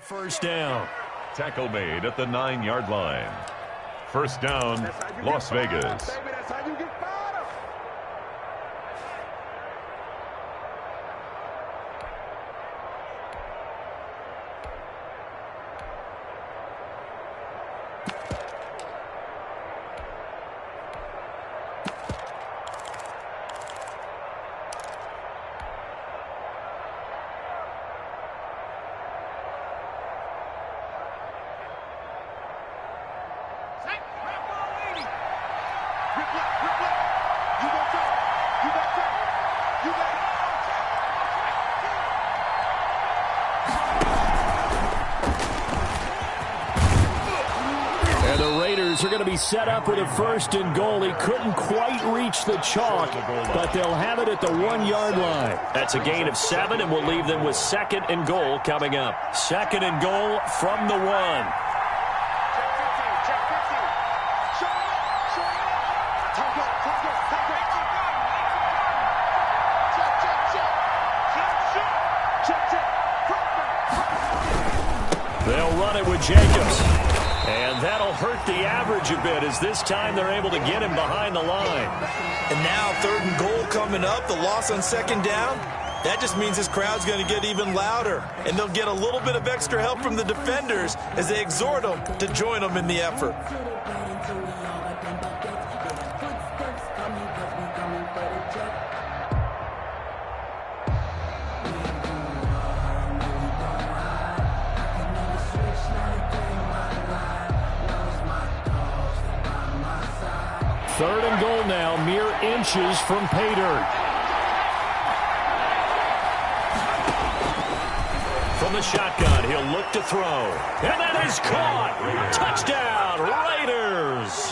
First down. Tackle made at the 9-yard line. First down, Las Vegas. And the Raiders are going to be set up with a 1st and goal. He couldn't quite reach the chalk, but they'll have it at the 1-yard line. That's a gain of 7, and we'll leave them with 2nd and goal coming up. 2nd and goal from the 1. They'll run it with Jacobs. And that'll hurt the average a bit as this time they're able to get him behind the line. And now 3rd and goal coming up, the loss on 2nd down. That just means this crowd's going to get even louder. And they'll get a little bit of extra help from the defenders as they exhort them to join them in the effort. Third and goal now, mere inches from pay dirt. From the shotgun, he'll look to throw. And that is caught. Touchdown, Raiders.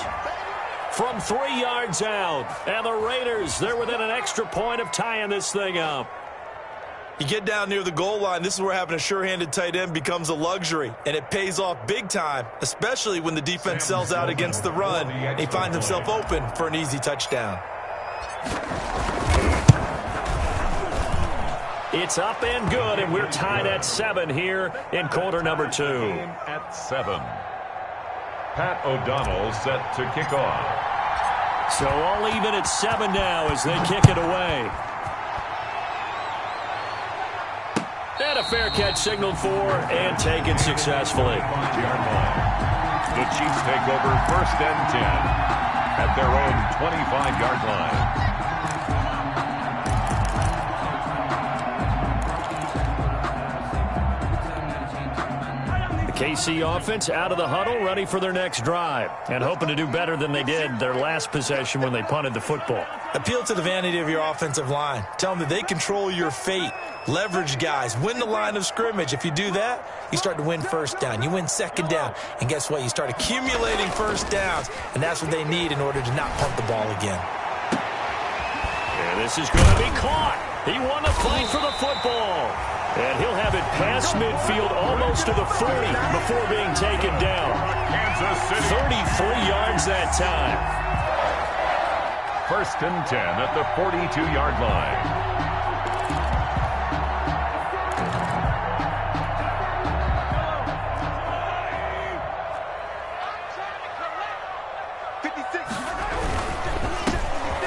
From 3 yards out. And the Raiders, they're within an extra point of tying this thing up. You get down near the goal line, this is where having a sure-handed tight end becomes a luxury, and it pays off big time, especially when the defense sells out against the run, and he finds himself open for an easy touchdown. It's up and good, and we're tied at 7 here in quarter number 2. At 7. Pat O'Donnell set to kick off. So all even at 7 now as they kick it away. And a fair catch signaled for and taken successfully. 5-yard line. The Chiefs take over 1st and 10 at their own 25-yard line. KC offense out of the huddle, ready for their next drive, and hoping to do better than they did their last possession when they punted the football. Appeal to the vanity of your offensive line. Tell them that they control your fate. Leverage guys. Win the line of scrimmage. If you do that, you start to win 1st down. You win 2nd down. And guess what? You start accumulating 1st downs, and that's what they need in order to not punt the ball again. And this is going to be caught. He won the fight for the football. And he'll have it past midfield almost to the 40 before being taken down. Kansas City. 33 yards that time. 1st and 10 at the 42-yard line.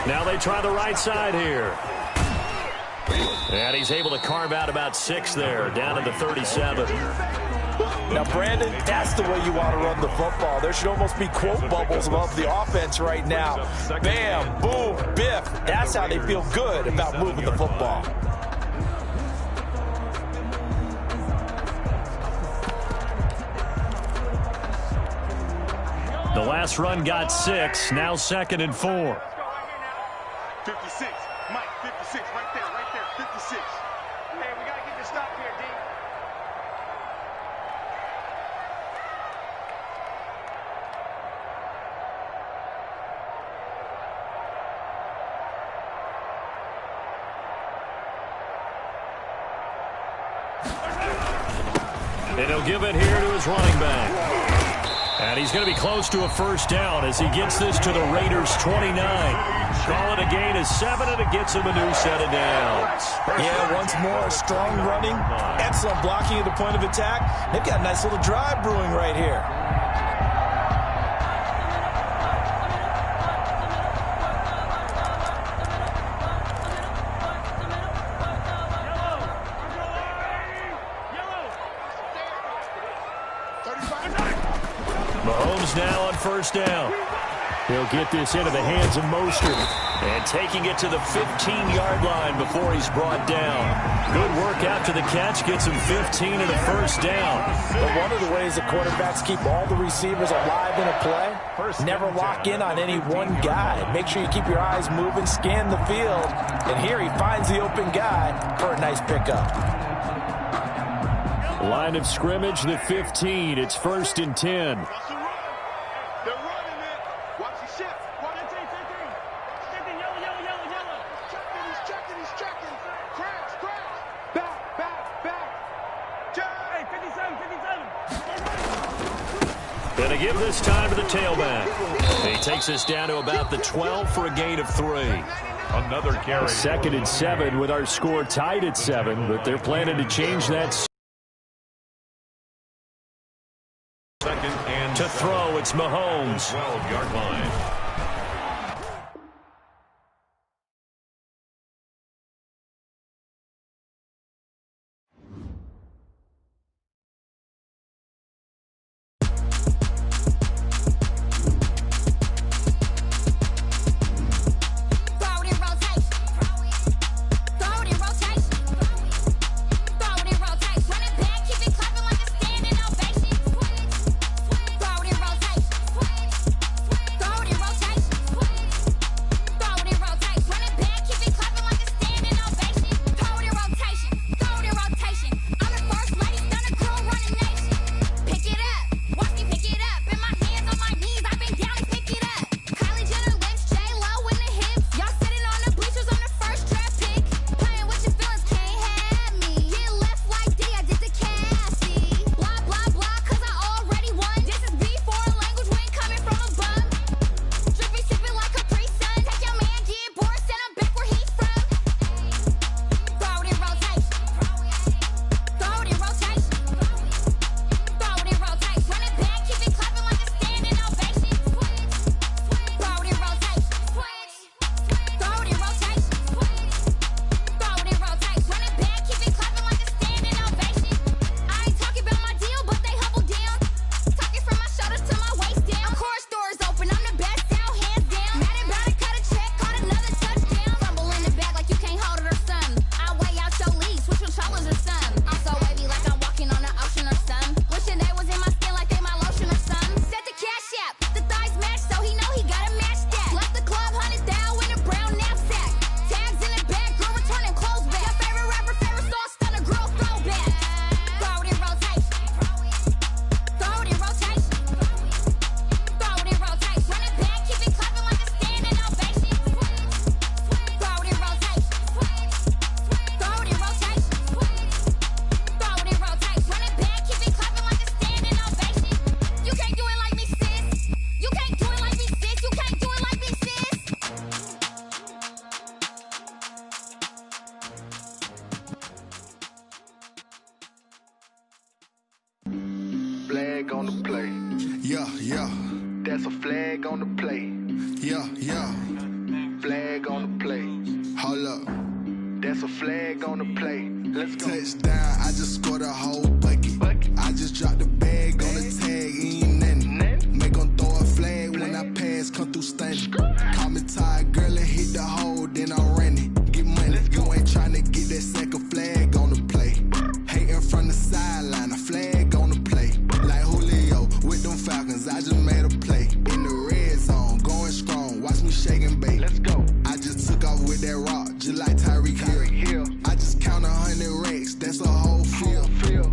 Now they try the right side here. And he's able to carve out about 6 there, down to the 37. Now, Brandon, that's the way you want to run the football. There should almost be quote bubbles above the offense right now. Bam, boom, biff. That's how they feel good about moving the football. The last run got 6, now 2nd and 4. 56, Mike, 56, right there, 56. Hey, we got to get this stop here, D. And he'll give it here to his running back. And he's going to be close to a 1st down as he gets this to the Raiders' 29. Call it a gain of 7, and it gets him a new set of downs. Yeah, once more, strong running, excellent excellent blocking at the point of attack. They've got a nice little drive brewing right here. Mahomes now on first down. He'll get this into the hands of Mostert. And taking it to the 15-yard line before he's brought down. Good work after the catch. Gets him 15 and a first down. But one of the ways that quarterbacks keep all the receivers alive in a play, never lock in on any one guy. Make sure you keep your eyes moving, scan the field. And here he finds the open guy for a nice pickup. Line of scrimmage, the 15. It's 1st and 10. Gonna give this time to the tailback. He takes us down to about the 12 for a gain of 3. Another carry. 2nd and 7 with our score tied at 7, but they're planning to change that. Second and to throw, it's Mahomes. 12-yard line. Flag on the play. Yeah, yeah. That's a flag on the play. Yeah, yeah. Flag on the play. Hold up. That's a flag on the play. Let's go. Touchdown, I just scored a whole bucket. I just dropped the bag on the tag, ain't nothing. Make 'em throw a flag when I pass, come through stunning. Call me tired, girl, and hit the hole, then I'm running. Get money, you ain't tryna get that second flag on the play. Hating from the sideline, a flag on the play. Like Julio with them Falcons, I just made a play. In the red zone, going strong, watch me shake and bake. Let's go. I just took off with that rock, just like Tyreek Hill. I just count 100 racks, that's a whole field.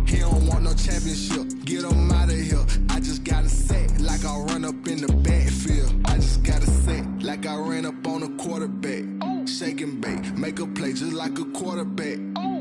He don't want no championship, get him out of here. I just got a set like I run up in the backfield. I just got a set like I ran up on a quarterback. Shake and bake, make a play just like a quarterback.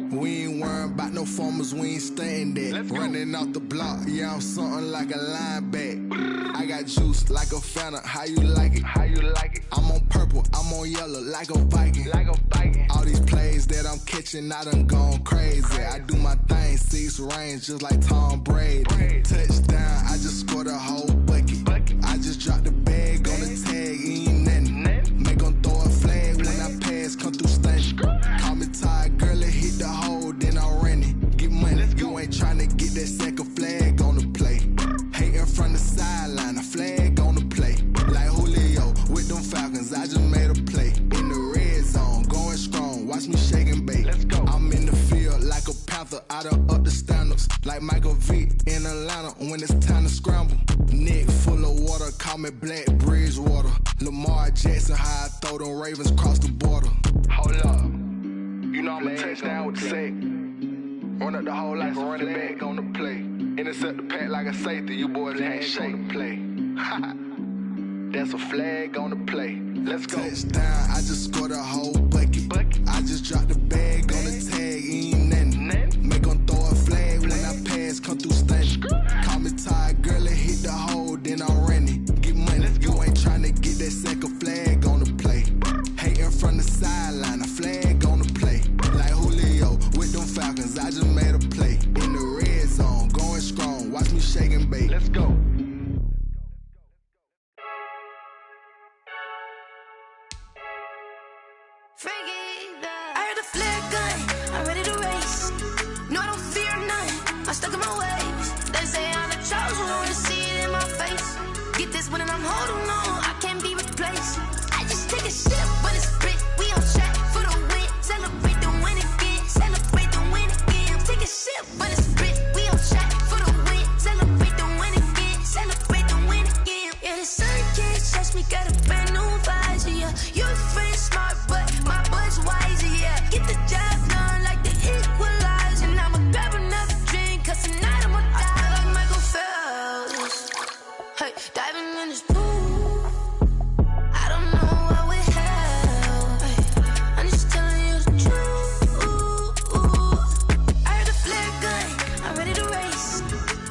We ain't worrying about no formers, we ain't staying there. Running off the block, yeah, I'm something like a linebacker. I got juice like a Fanta, how you like it? How you like it? I'm on purple, I'm on yellow like a Viking. Like a Viking. All these plays that I'm catching, I done gone crazy. I do my thing, see beats range just like Tom Brady. Touchdown, I just scored a whole bucket. I just dropped the bag on the tag, ain't nothing. Make 'em throw a flag when I pass, come through stunning. Call me tired, girl, it hit the hole, then I ran it. Get money, you ain't tryna get that second flag on the play. Hating from the sideline, a flag on the play. Like Julio with them Falcons, I just made a play. In the red zone, going strong, watch me shake and bake. I'm in the field like a panther, I done up the standards. Like Michael Vick in Atlanta when it's time to scramble. Neck full of water, call me Black Bridgewater. Lamar Jackson, how I throw them Ravens across the border. Hold up. You know I'm a touchdown with the sack. Run up the hole like a running back on the play. Intercept the pack like a safety. You boys can't shake the play. That's a flag on the play. Let's go. Touchdown, I just scored a whole bucket. I just dropped the bag on the tag, ain't nothing. Make 'em throw a flag when I pass, come through stunning. Call me tired, girl, it hit the hole, then I ran it. Get money, you ain't tryna get that second flag on the play. Hating from the sideline, a flag on the play. Like Julio with them Falcons, I just made a play. In the red zone, going strong, watch me shake and bake. Let's go. I heard the flare gun, I'm ready to race. No, I don't fear none, I'm stuck in my ways. They say I'm the chosen one, see it in my face. Get this one and I'm holding on, I can't be replaced. I just take a sip, but it's split. We on track for the win, celebrate the win again, celebrate the win again. Take a sip, but it's split. We on track for the win, celebrate the win again, celebrate the win again. Yeah, the sun can't touch me, got a brand new visor. Yeah, your friend smart, but my bud's wiser. Yeah, get the job done like the equalizer. And I'ma grab another drink, 'cause tonight I'ma die like Michael Phelps. Hey, diving in this pool, I don't know what we have. Hey, I'm just telling you the truth. I heard the flare gun, I'm ready to race.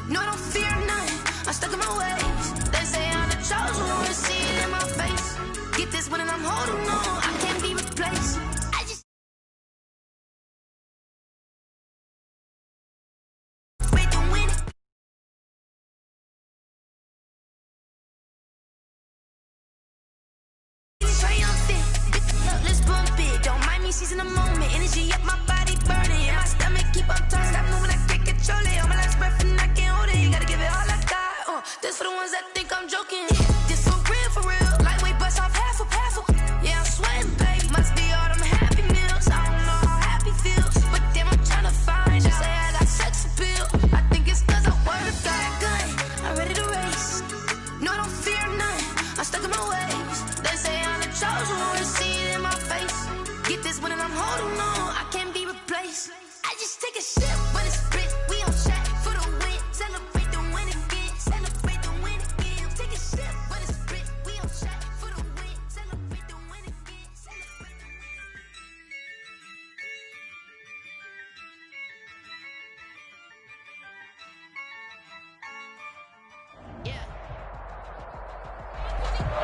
No, I don't fear none, I'm stuck in my ways. They say I'm the chosen one, see it in my face. Get this one and I'm holding on, I can't be replaced. I just wait to win. Triumphant, let's bump it. Don't mind me seizing the moment. Energy up, my body burning. Yeah, my stomach keep up turned. Stop moving, I can't control it. All my last breath and I can't hold it. You gotta give it all I got. This for the ones that think I'm joking. This for real, for real. Lightweight bust off half a. Yeah, I'm sweating, babe. Must be all them happy meals. I don't know how happy feels, but damn, I'm tryna find you. Say I got sex appeal. I think it's 'cause I wear the flag gun. I'm ready to race. No, I don't fear none. I'm stuck in my ways. They say I'm the chosen one, see it in my face. Get this one and I'm holding on, I can't be replaced. I just take a sip, but it's split. We on track for the win, celebrate the win again, celebrate the win again. Take a sip, but it's split. We on track for the win, celebrate the win again, celebrate the win.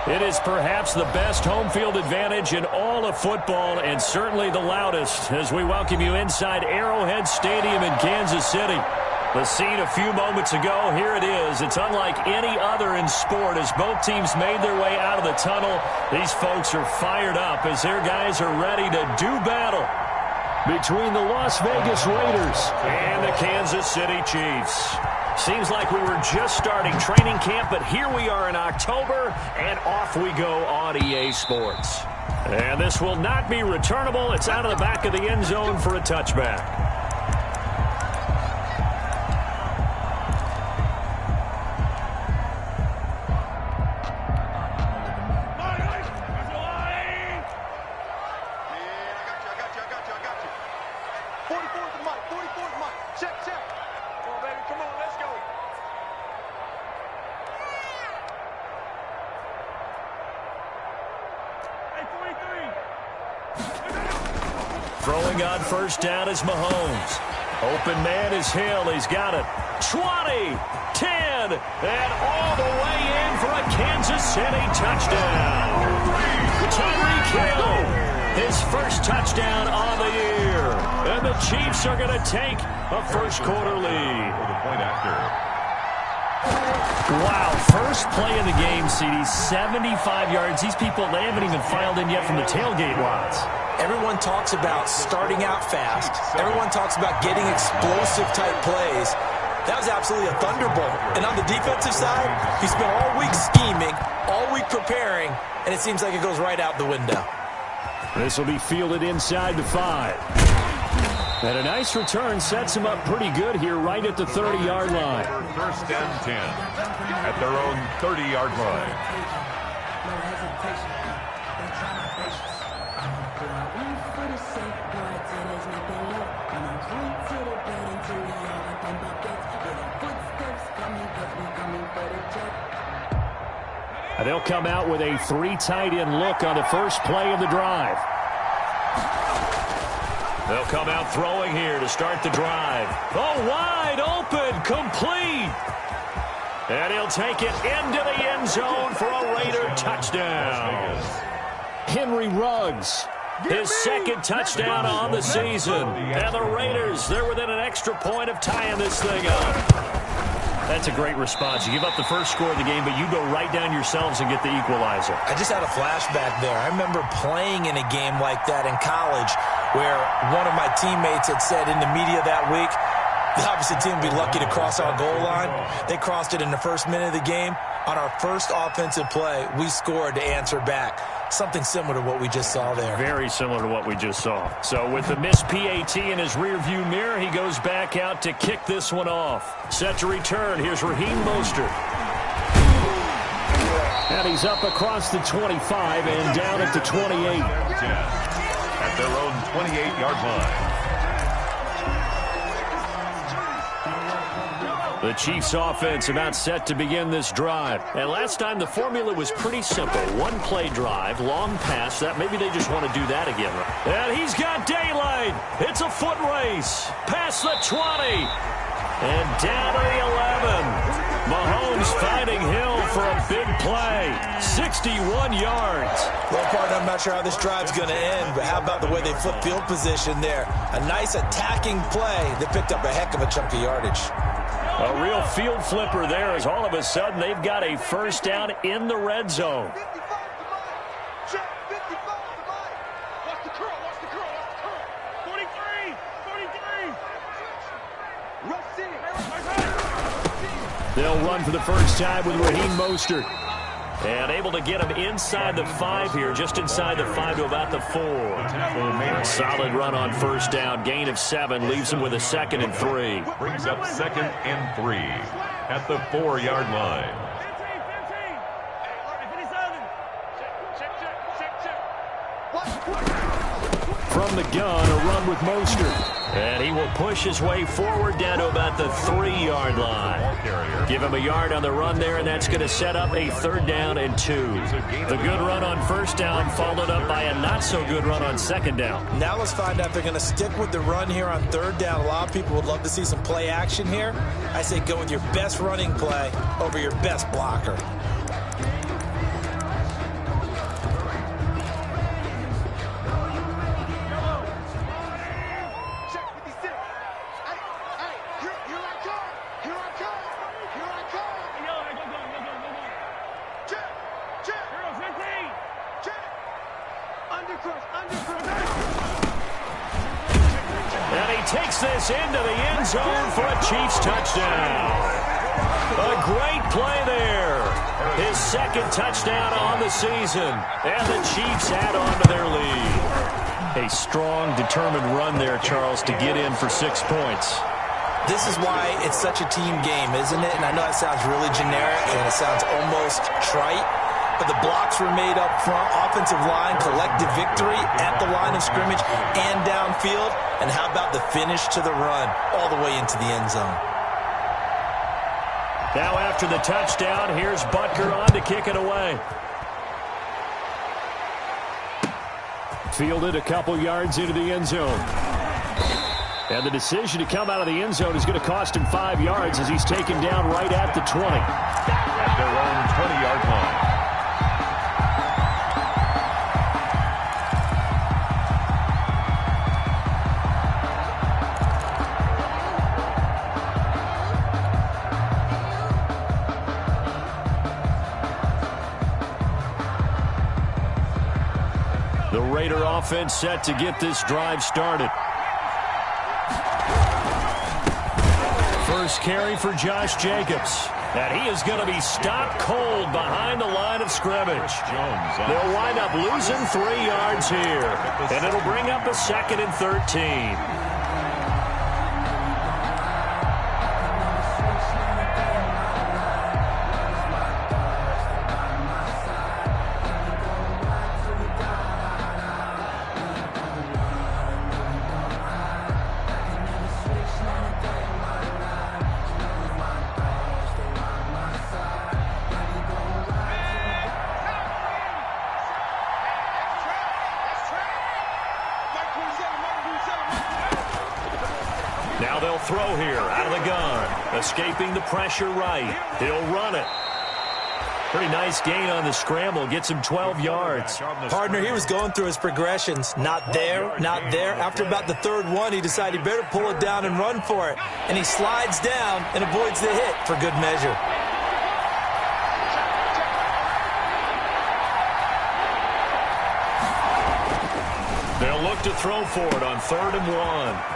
It is perhaps the best home field advantage in all of football, and certainly the loudest, as we welcome you inside Arrowhead Stadium in Kansas City. The scene a few moments ago, here it is. It's unlike any other in sport. As both teams made their way out of the tunnel, these folks are fired up as their guys are ready to do battle between the Las Vegas Raiders and the Kansas City Chiefs. Seems like we were just starting training camp, but here we are in October, and off we go on EA Sports. And this will not be returnable. It's out of the back of the end zone for a touchback. Throwing on first down is Mahomes. Open man is Hill. He's got it. 20, 10, and all the way in for a Kansas City touchdown. Tyreek Hill, his first touchdown on the year. here. And the Chiefs are going to take a first-quarter lead. For the point after. Wow, first play of the game, CD, 75 yards. These people, they haven't even filed in yet from the tailgate lots. Everyone talks about starting out fast. Everyone talks about getting explosive-type plays. That was absolutely a thunderbolt. And on the defensive side, he spent all week scheming, all week preparing, and it seems like it goes right out the window. This will be fielded inside the 5. And a nice return sets him up pretty good here right at the 30-yard line. First and 10 at their own 30-yard line. And they'll come out with a 3 tight end look on the first play of the drive. They'll come out throwing here to start the drive. Oh, wide open, complete. And he'll take it into the end zone for a Raider touchdown. Henry Ruggs, his second touchdown on the season. And the Raiders, they're within an extra point of tying this thing up. That's a great response. You give up the first score of the game, but you go right down yourselves and get the equalizer. I just had a flashback there. I remember playing in a game like that in college where one of my teammates had said in the media that week, the opposite team would be lucky to cross our goal line. They crossed it in the first minute of the game. On our first offensive play, we scored to answer back. Something similar to what we just saw there. Very similar to what we just saw. So with the missed PAT in his rearview mirror, he goes back out to kick this one off. Set to return. Here's Raheem Mostert. And he's up across the 25 and down at the 28. At their own 28-yard line. The Chiefs offense about set to begin this drive. And last time the formula was pretty simple. One play drive, long pass. That maybe they just want to do that again. And he's got daylight. It's a foot race. Past the 20. And down to the 11. Mahomes finding Hill for a big play. 61 yards. Well, partner, I'm not sure how this drive's going to end, but how about the way they flip field position there? A nice attacking play that picked up a heck of a chunk of yardage. A real field flipper there as all of a sudden they've got a first down in the red zone. They'll run for the first time with Raheem Mostert. And able to get him inside the 5 here, just inside the 5 to about the 4. A solid run on first down. Gain of 7 leaves him with a 2nd and 3. Brings up 2nd and 3 at the 4-yard line. From the gun, a run with Mostert. And he will push his way forward down to about the 3-yard line. Give him a yard on the run there, and that's going to set up a 3rd down and 2. The good run on first down followed up by a not-so-good run on 2nd down. Now let's find out if they're going to stick with the run here on 3rd down. A lot of people would love to see some play action here. I say go with your best running play over your best blocker. This into the end zone for a Chiefs touchdown. A great play there. His 2nd touchdown on the season. And the Chiefs add on to their lead. A strong, determined run there, Charles, to get in for 6 points. This is why it's such a team game, isn't it? And I know that sounds really generic and it sounds almost trite. But the blocks were made up front, offensive line, collective victory at the line of scrimmage and downfield. And how about the finish to the run all the way into the end zone? Now after the touchdown, here's Butker on to kick it away. Fielded a couple yards into the end zone. And the decision to come out of the end zone is going to cost him 5 yards as he's taken down right at the 20. At their own 20-yard line. Raider offense set to get this drive started. First carry for Josh Jacobs. And he is going to be stopped cold behind the line of scrimmage. They'll wind up losing 3 yards here. And it'll bring up a 2nd and 13. Now they'll throw here out of the gun. Escaping the pressure right. He'll run it. Pretty nice gain on the scramble. Gets him 12 yards. Partner, he was going through his progressions. Not there, not there. After about the 3rd one, he decided he better pull it down and run for it. And he slides down and avoids the hit for good measure. They'll look to throw for it on 3rd and 1.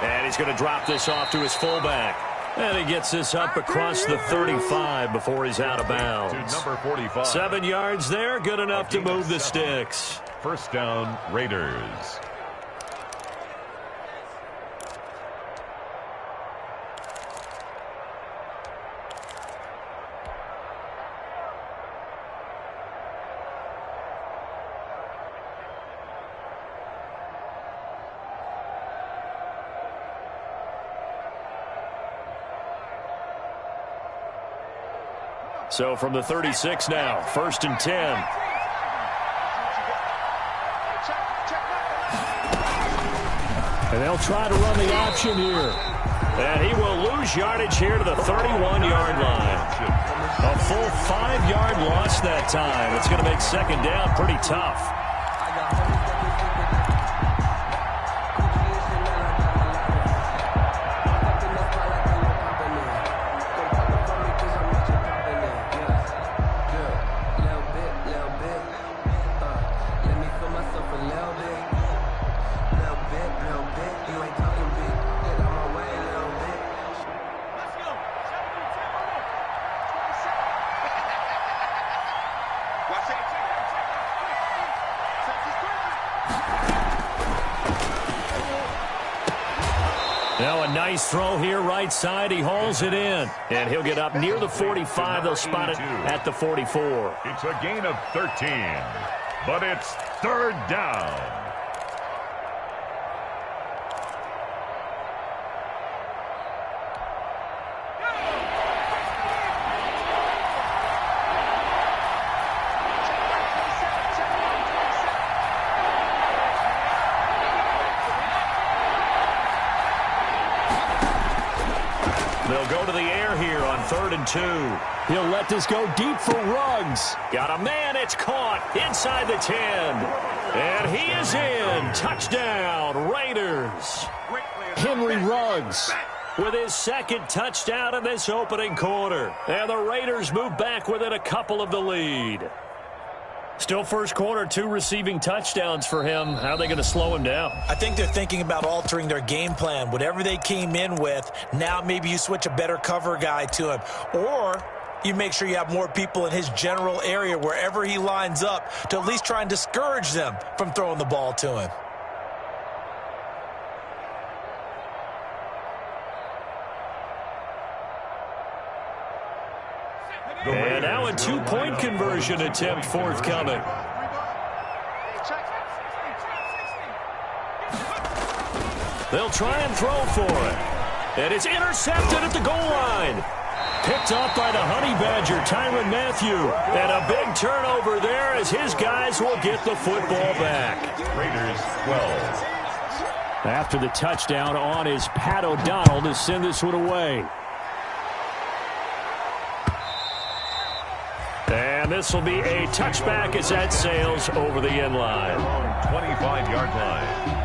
And he's going to drop this off to his fullback. And he gets this up across the 35 before he's out of bounds. To number 45. 7 yards there, good enough to move the sticks. First down, Raiders. So from the 36 now, 1st and 10. And they'll try to run the option here. And he will lose yardage here to the 31-yard line. A full 5-yard loss that time. It's going to make 2nd down pretty tough. Now a nice throw here right side. He hauls it in. And he'll get up near the 45. They'll spot it at the 44. It's a gain of 13. But it's 3rd down. They'll go to the air here on 3rd and 2. He'll let this go deep for Ruggs. Got a man. It's caught inside the 10. And he is in. Touchdown, Raiders. Henry Ruggs with his 2nd touchdown in this opening quarter. And the Raiders move back within a couple of the lead. Still first quarter, 2 receiving touchdowns for him. How are they going to slow him down? I think they're thinking about altering their game plan. Whatever they came in with, now maybe you switch a better cover guy to him. Or you make sure you have more people in his general area wherever he lines up to at least try and discourage them from throwing the ball to him. And now a 2-point conversion attempt forthcoming. They'll try and throw for it. And it's intercepted at the goal line. Picked off by the Honey Badger, Tyrann Mathieu. And a big turnover there as his guys will get the football back. Raiders 12. After the touchdown on is Pat O'Donnell to send this one away. And this will be a touchback as that sails over the end line. 25-yard line.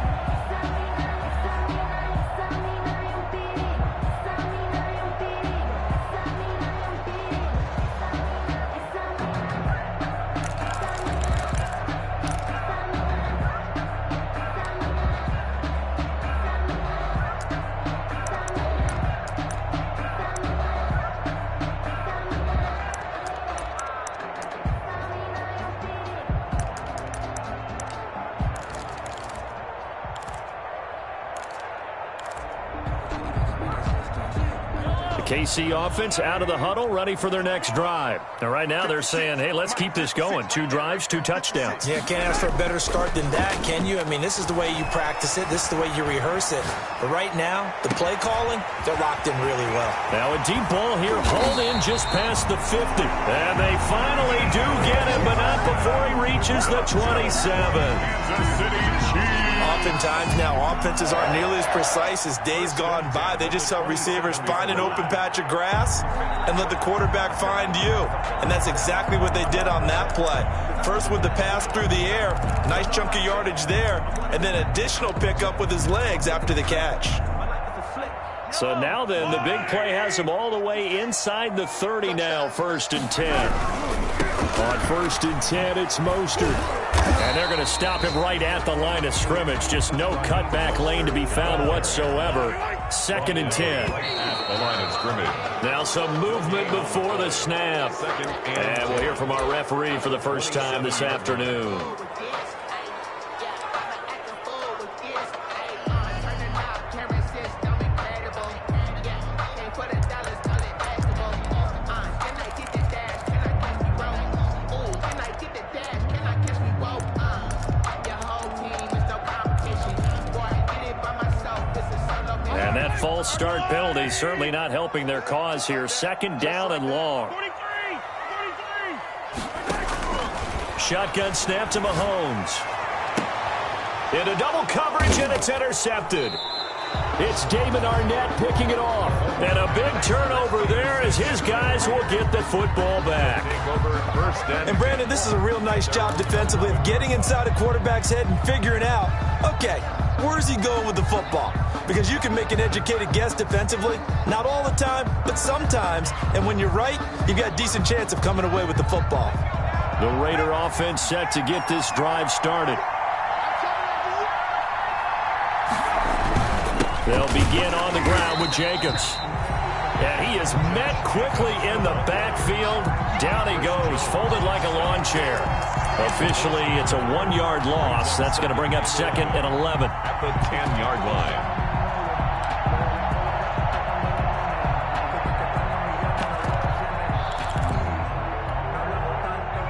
KC offense out of the huddle, ready for their next drive. And right now they're saying, hey, let's keep this going. 2 drives, 2 touchdowns. Yeah, can't ask for a better start than that, can you? I mean, this is the way you practice it. This is the way you rehearse it. But right now, the play calling, they're locked in really well. Now a deep ball here, hauled in just past the 50. And they finally do get him, but not before he reaches the 27. Kansas City Chiefs. Oftentimes now, offenses aren't nearly as precise as days gone by. They just help receivers find an open patch of grass and let the quarterback find you. And that's exactly what they did on that play. First with the pass through the air, nice chunk of yardage there, and then additional pickup with his legs after the catch. So now then, the big play has him all the way inside the 30 now, 1st and 10. On 1st and 10, it's Mostert. And they're going to stop him right at the line of scrimmage. Just no cutback lane to be found whatsoever. 2nd and 10. At the line of scrimmage. Now some movement before the snap. And we'll hear from our referee for the first time this afternoon. False start penalty certainly not helping their cause here. 2nd down and long. 43. Shotgun snap to Mahomes. Into double coverage, and it's intercepted. It's Damon Arnett picking it off. And a big turnover there as his guys will get the football back. And Brandon, this is a real nice job defensively of getting inside a quarterback's head and figuring out, okay, where's he going with the football? Because you can make an educated guess defensively. Not all the time, but sometimes. And when you're right, you've got a decent chance of coming away with the football. The Raider offense set to get this drive started. They'll begin on the ground with Jacobs. And he is met quickly in the backfield. Down he goes, folded like a lawn chair. Officially, it's a 1-yard loss. That's going to bring up 2nd and 11. At the 10-yard line.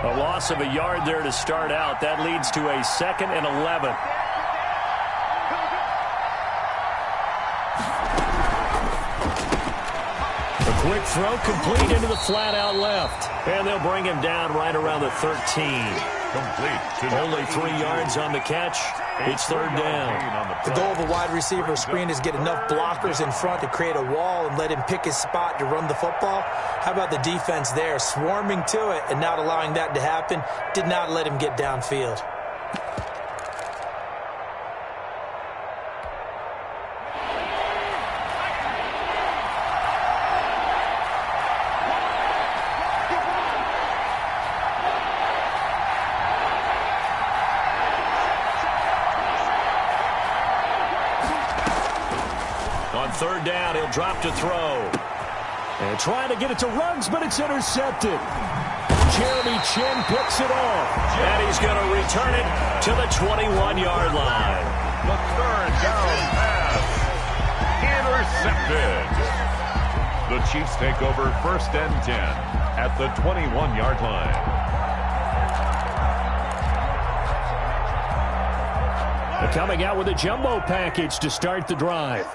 A loss of a yard there to start out. That leads to a 2nd and 11. A quick throw complete into the flat out left. And they'll bring him down right around the 13. Complete. Only 3 yards on the catch. It's 3rd down. The goal of a wide receiver screen is get enough blockers in front to create a wall and let him pick his spot to run the football. How about the defense there? Swarming to it and not allowing that to happen. Did not let him get downfield. On 3rd down, he'll drop to throw. And trying to get it to Ruggs, but it's intercepted. Jeremy Chin picks it off. And he's going to return it to the 21-yard line. The 3rd down pass. Intercepted. The Chiefs take over 1st and 10 at the 21-yard line. They're coming out with a jumbo package to start the drive.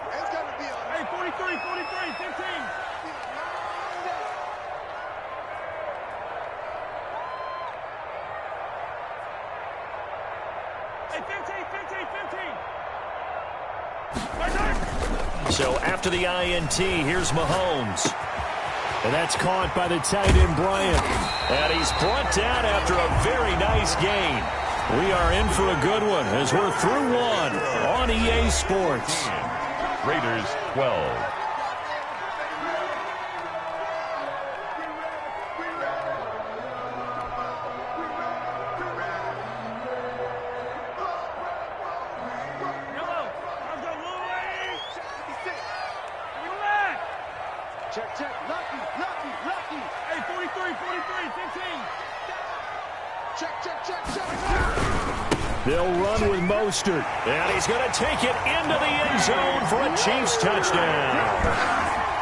Hey, 43, 15. Hey, 15. So after the INT, here's Mahomes. And that's caught by the tight end, Bryant. And he's brought down after a very nice gain. We are in for a good one as we're through 1 on EA Sports. Raiders 12. Check. Lucky. Hey, 43, 15. Check. They'll run with Mostert. And he's going to take it into the end zone for a Chiefs touchdown.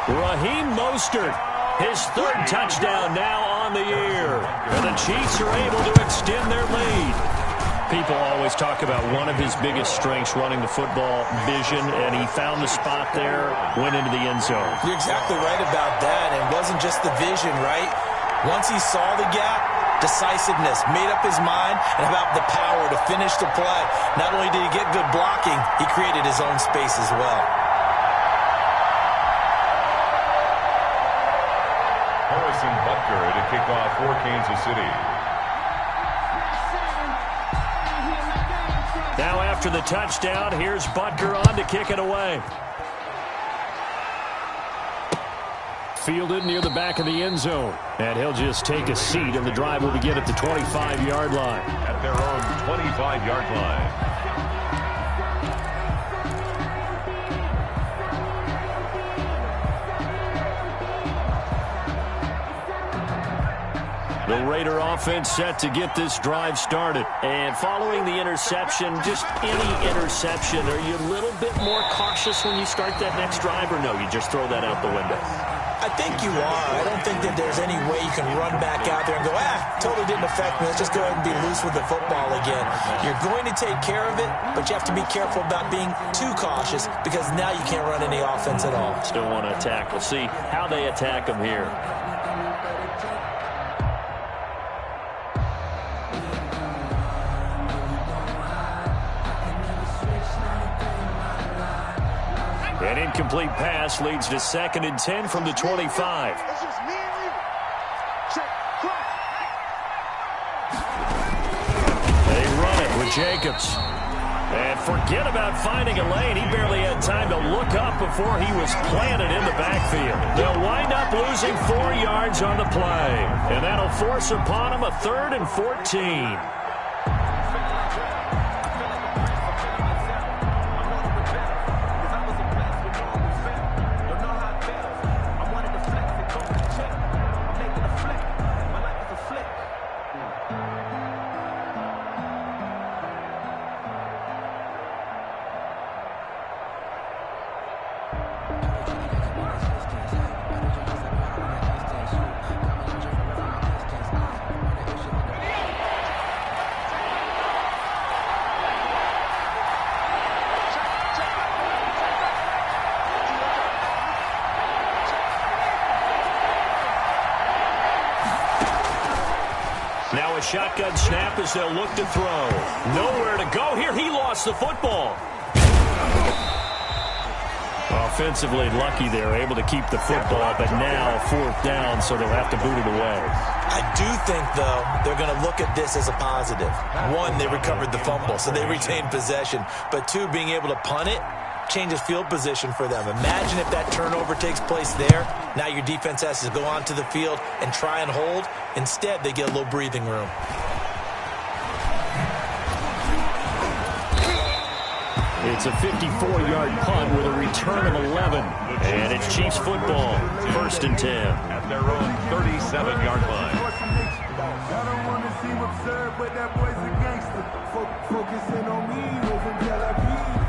Raheem Mostert, his third touchdown now on the year. And the Chiefs are able to extend their lead. People always talk about one of his biggest strengths, running the football, vision, and he found the spot there, went into the end zone. You're exactly right about that. And it wasn't just the vision, right? Once he saw the gap, decisiveness, made up his mind, and about the power to finish the play. Not only did he get good blocking, he created his own space as well. Harrison Butker to kick off for Kansas City. Now after the touchdown, here's Butker on to kick it away. Fielded near the back of the end zone. And he'll just take a seat, and the drive will begin at the 25-yard line. At their own 25-yard line. The Raider offense set to get this drive started. And following the interception, just any interception, are you a little bit more cautious when you start that next drive, or no, you just throw that out the window? I think you are. I don't think that there's any way you can run back out there and go, totally didn't affect me. Let's just go ahead and be loose with the football again. You're going to take care of it, but you have to be careful about being too cautious because now you can't run any offense at all. Still want to attack. We'll see how they attack them here. An incomplete pass leads to 2nd and 10 from the 25. It's just me and you. Check. They run it with Jacobs. And forget about finding a lane. He barely had time to look up before he was planted in the backfield. They'll wind up losing 4 yards on the play. And that'll force upon him a 3rd and 14. Now a shotgun snap as they'll look to throw. Nowhere to go here. He lost the football. Offensively lucky they're able to keep the football, but now 4th down, so they'll have to boot it away. I do think, though, they're going to look at this as a positive. 1, they recovered the fumble, so they retained possession. But 2, being able to punt it changes field position for them. Imagine if that turnover takes place there. Now your defense has to go onto the field and try and hold. Instead, they get a little breathing room. It's a 54-yard punt with a return of 11. And it's Chiefs football, 1st and 10. At their own 37-yard line. I don't want to seem absurd, but that boy's a gangster. Focusing on me, moving Tel Aviv.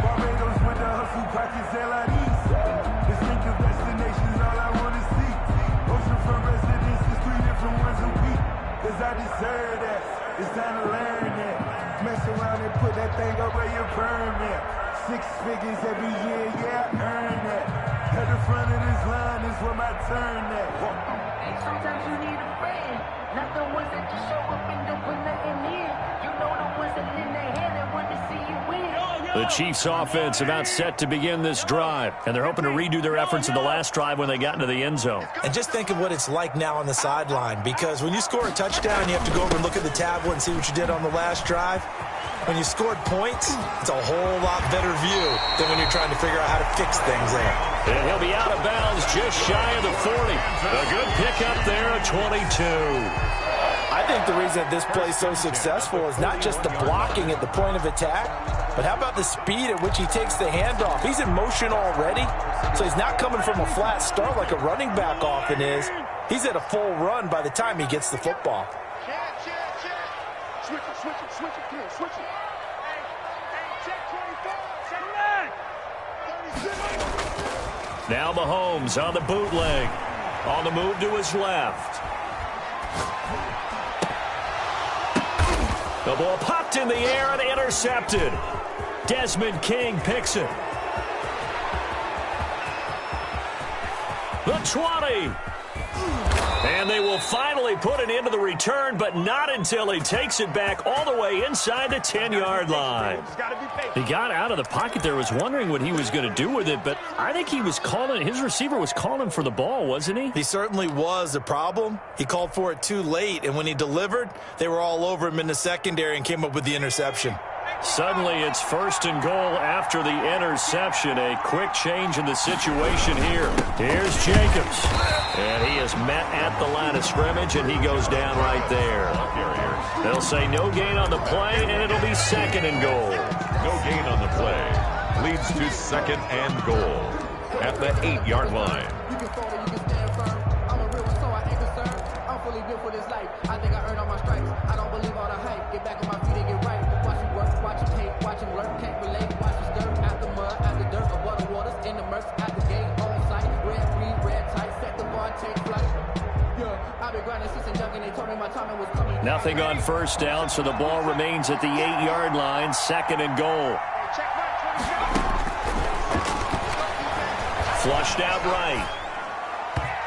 Barbados with the hustle, pockets LIDs. Distinctive destinations, all I want to see. Oceanfront residences, 3 different ones a week. Cause I deserve that. It's time to learn that. Mess around and put that thing up where your permit. 6 figures every year, yeah, I earn that. At the front of this line is where my turn at. Sometimes you need a friend, not the ones that just show up and don't put nothing in. You know the ones that in their head and want to see you win. The Chiefs offense about set to begin this drive, and they're hoping to redo their efforts in the last drive when they got into the end zone. And just think of what it's like now on the sideline, because when you score a touchdown, you have to go over and look at the tablet and see what you did on the last drive. When you scored points, it's a whole lot better view than when you're trying to figure out how to fix things there. And he'll be out of bounds just shy of the 40. A good pickup there at 22. I think the reason this play is so successful is not just the blocking at the point of attack, but how about the speed at which he takes the handoff? He's in motion already, so he's not coming from a flat start like a running back often is. He's at a full run by the time he gets the football. Switch it, kid, switch it. Hey, check 24, check Now Mahomes on the bootleg. On the move to his left. The ball popped in the air and intercepted. Desmond King picks it. The 20. And they will finally put it into the return, but not until he takes it back all the way inside the 10-yard line. He got out of the pocket there, was wondering what he was going to do with it, but I think he was calling, his receiver was calling for the ball, wasn't he? He certainly was. The problem, he called for it too late, and when he delivered, they were all over him in the secondary and came up with the interception. Suddenly it's 1st and goal after the interception. A quick change in the situation here. Here's Jacobs. And he is met at the line of scrimmage, and he goes down right there. They'll say no gain on the play, and it'll be 2nd and goal. No gain on the play. Leads to 2nd and goal at the 8-yard line. You can fall or you can stand firm. I'm a real one, so I ain't concerned. I'm fully built for this life. I think I earned all my stripes. I don't believe all the hype. Get back on my feet and get right. Watch him work, watch him hate, watch him learn. Can't relate, watch him stir. After mud, after dirt, above the waters, in the murks, at the gate, on sight. Red, green, red, tight, set the bar, take flight. Yeah, I've been grinding since a young and they told me my timing was coming. Nothing on 1st down, so the ball remains at the 8-yard line, 2nd and goal. Flushed out right.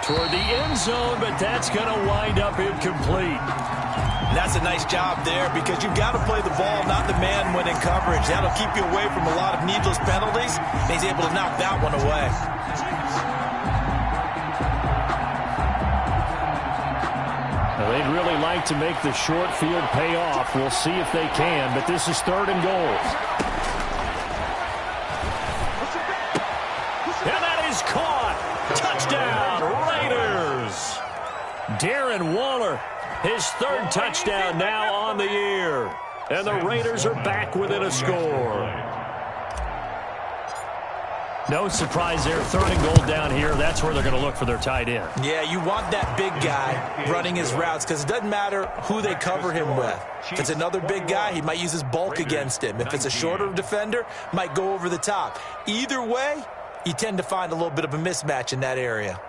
Toward the end zone, but that's going to wind up incomplete. And that's a nice job there because you've got to play the ball, not the man when in coverage. That'll keep you away from a lot of needless penalties, and he's able to knock that one away. Well, they'd really like to make the short field pay off. We'll see if they can, but this is 3rd and goal. And that is caught. Touchdown, Raiders. Darren Waller, his 3rd touchdown now on the year. And the Raiders are back within a score. No surprise there, 3rd and goal down here. That's where they're going to look for their tight end. Yeah, you want that big guy running his routes because it doesn't matter who they cover him with. If it's another big guy, he might use his bulk against him. If it's a shorter defender, might go over the top. Either way, you tend to find a little bit of a mismatch in that area.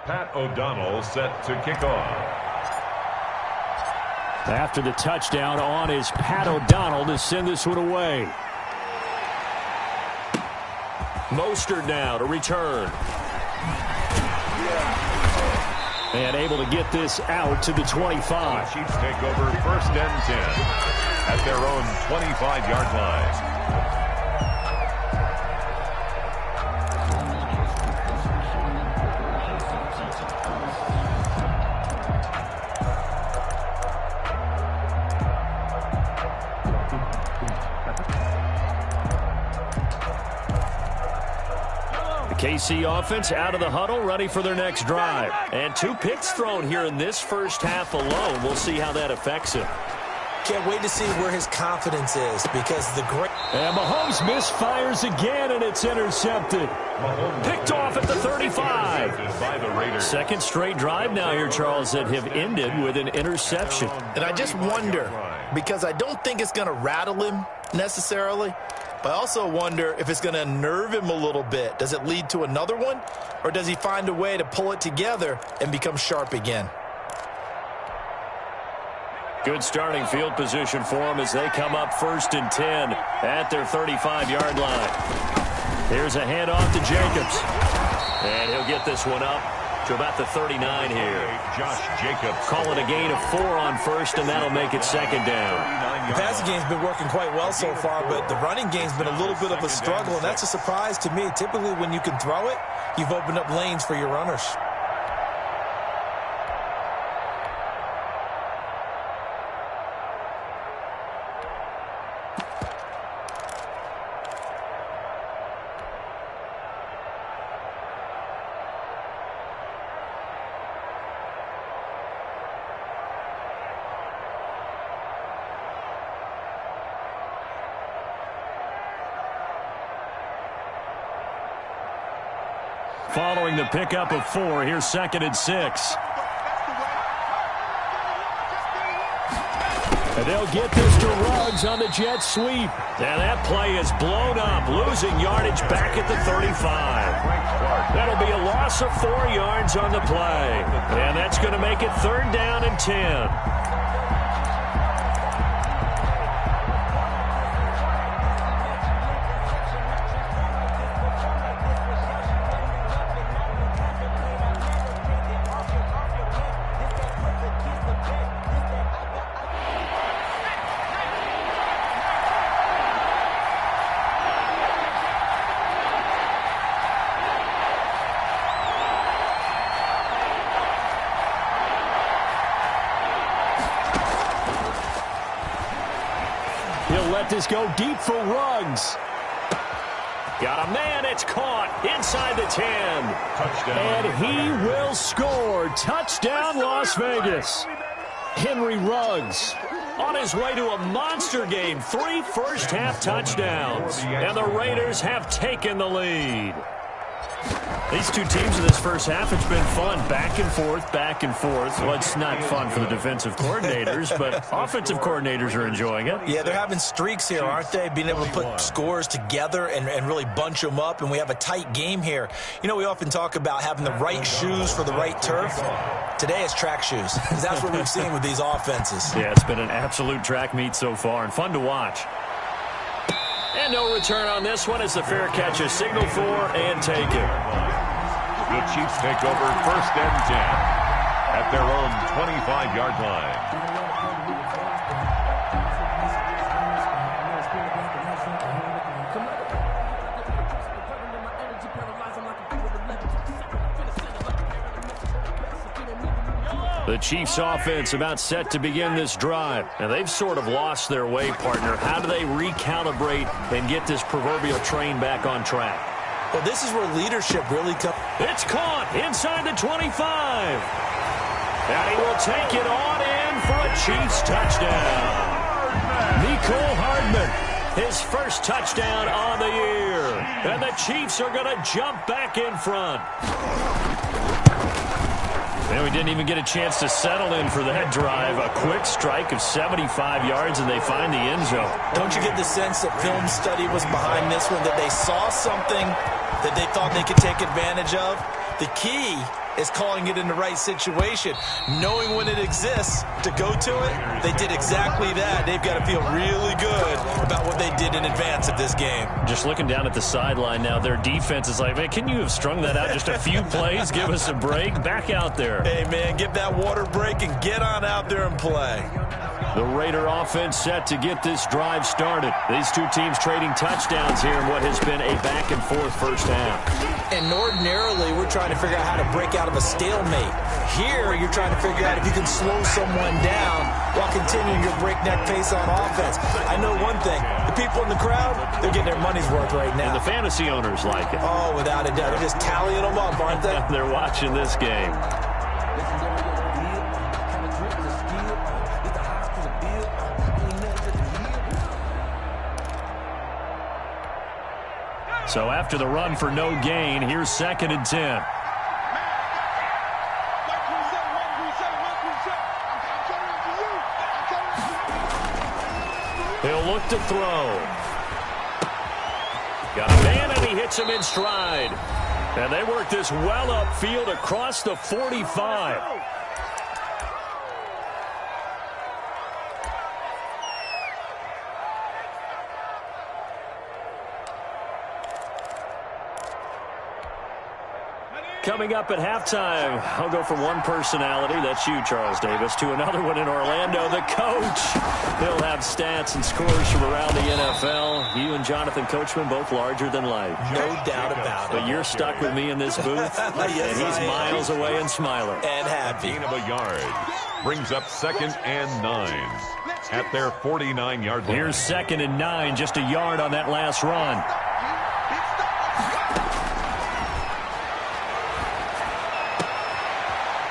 Pat O'Donnell set to kick off. After the touchdown on is Pat O'Donnell to send this one away. Mostert now to return. And able to get this out to the 25. The Chiefs take over 1st and 10 at their own 25-yard line. KC offense out of the huddle, ready for their next drive. And 2 picks thrown here in this first half alone. We'll see how that affects him. Can't wait to see where his confidence is because the great... And Mahomes misfires again, and it's intercepted. Picked off at the 35. 2nd straight drive now here, Charles, that have ended with an interception. And I just wonder, because I don't think it's going to rattle him necessarily, but I also wonder if it's going to unnerve him a little bit. Does it lead to another one, or does he find a way to pull it together and become sharp again? Good starting field position for them as they come up 1st and 10 at their 35-yard line. Here's a handoff to Jacobs. And he'll get this one up to about the 39 here. Josh Jacobs. Call it a gain of 4 on 1st, and that'll make it 2nd down. The passing game's been working quite well so far, but the running game's been a little bit of a struggle, and that's a surprise to me. Typically, when you can throw it, you've opened up lanes for your runners. Following the pickup of 4, here's 2nd and 6. And they'll get this to Ruggs on the jet sweep. And that play is blown up, losing yardage back at the 35. That'll be a loss of 4 yards on the play. And that's going to make it 3rd down and 10. This go deep for Ruggs. Got a man, it's caught inside the 10. Touchdown. And he will score. Touchdown, Las Vegas. Henry Ruggs on his way to a monster game. 3 first-half touchdowns. And the Raiders have taken the lead. These two teams in this first half, it's been fun. Back and forth, back and forth. Well, it's not fun for the defensive coordinators, but offensive coordinators are enjoying it. Yeah, they're having streaks here, aren't they? Being able to put scores together and really bunch them up, and we have a tight game here. You know, we often talk about having the right shoes for the right turf. Today it's track shoes. That's what we've seen with these offenses. Yeah, it's been an absolute track meet so far, and fun to watch. And no return on this one as the fair catch is signaled for and taken. The Chiefs take over 1st and 10 at their own 25-yard line. The Chiefs offense about set to begin this drive. And they've sort of lost their way, partner. How do they recalibrate and get this proverbial train back on track? Well, this is where leadership really comes. It's caught inside the 25. And he will take it on in for a Chiefs touchdown. Nicole Hardman, his first touchdown on the year. And the Chiefs are going to jump back in front. And we didn't even get a chance to settle in for that drive. A quick strike of 75 yards, and they find the end zone. Don't you get the sense that film study was behind this one, that they saw something that they thought they could take advantage of? The key is calling it in the right situation, knowing when it exists to go to it. They did exactly that. They've got to feel really good about what they did in advance of this game. Just looking down at the sideline now, their defense is like, man, can you have strung that out just a few plays? Give us a break. Back out there. Hey, man, give that water break and get on out there and play. The Raider offense set to get this drive started. These two teams trading touchdowns here in what has been a back-and-forth first half. And ordinarily, we're trying to figure out how to break out of a stalemate. Here, you're trying to figure out if you can slow someone down while continuing your breakneck pace on offense. I know one thing. The people in the crowd, they're getting their money's worth right now. And the fantasy owners like it. Oh, without a doubt. They're just tallying them up, aren't they? They're watching this game. So after the run for no gain, here's 2nd and 10. He'll look to throw. Got a man, and he hits him in stride. And they work this well upfield across the 45. Coming up at halftime, I'll go from one personality, that's you, Charles Davis, to another one in Orlando, the coach. He'll have stats and scores from around the NFL. You and Jonathan Coachman, both larger than life. No doubt about it. But you're stuck with me in this booth, yes, and he's miles away and smiling. And happy. Gain of a yard brings up 2nd and 9 at their 49-yard line. Here's 2nd and 9, just a yard on that last run.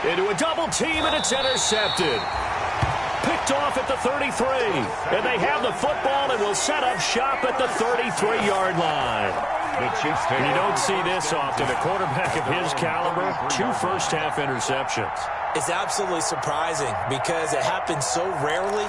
Into a double team, and it's intercepted. Picked off at the 33. And they have the football and will set up shop at the 33-yard line. And you don't see this often. A quarterback of his caliber, 2 first-half interceptions. It's absolutely surprising because it happens so rarely.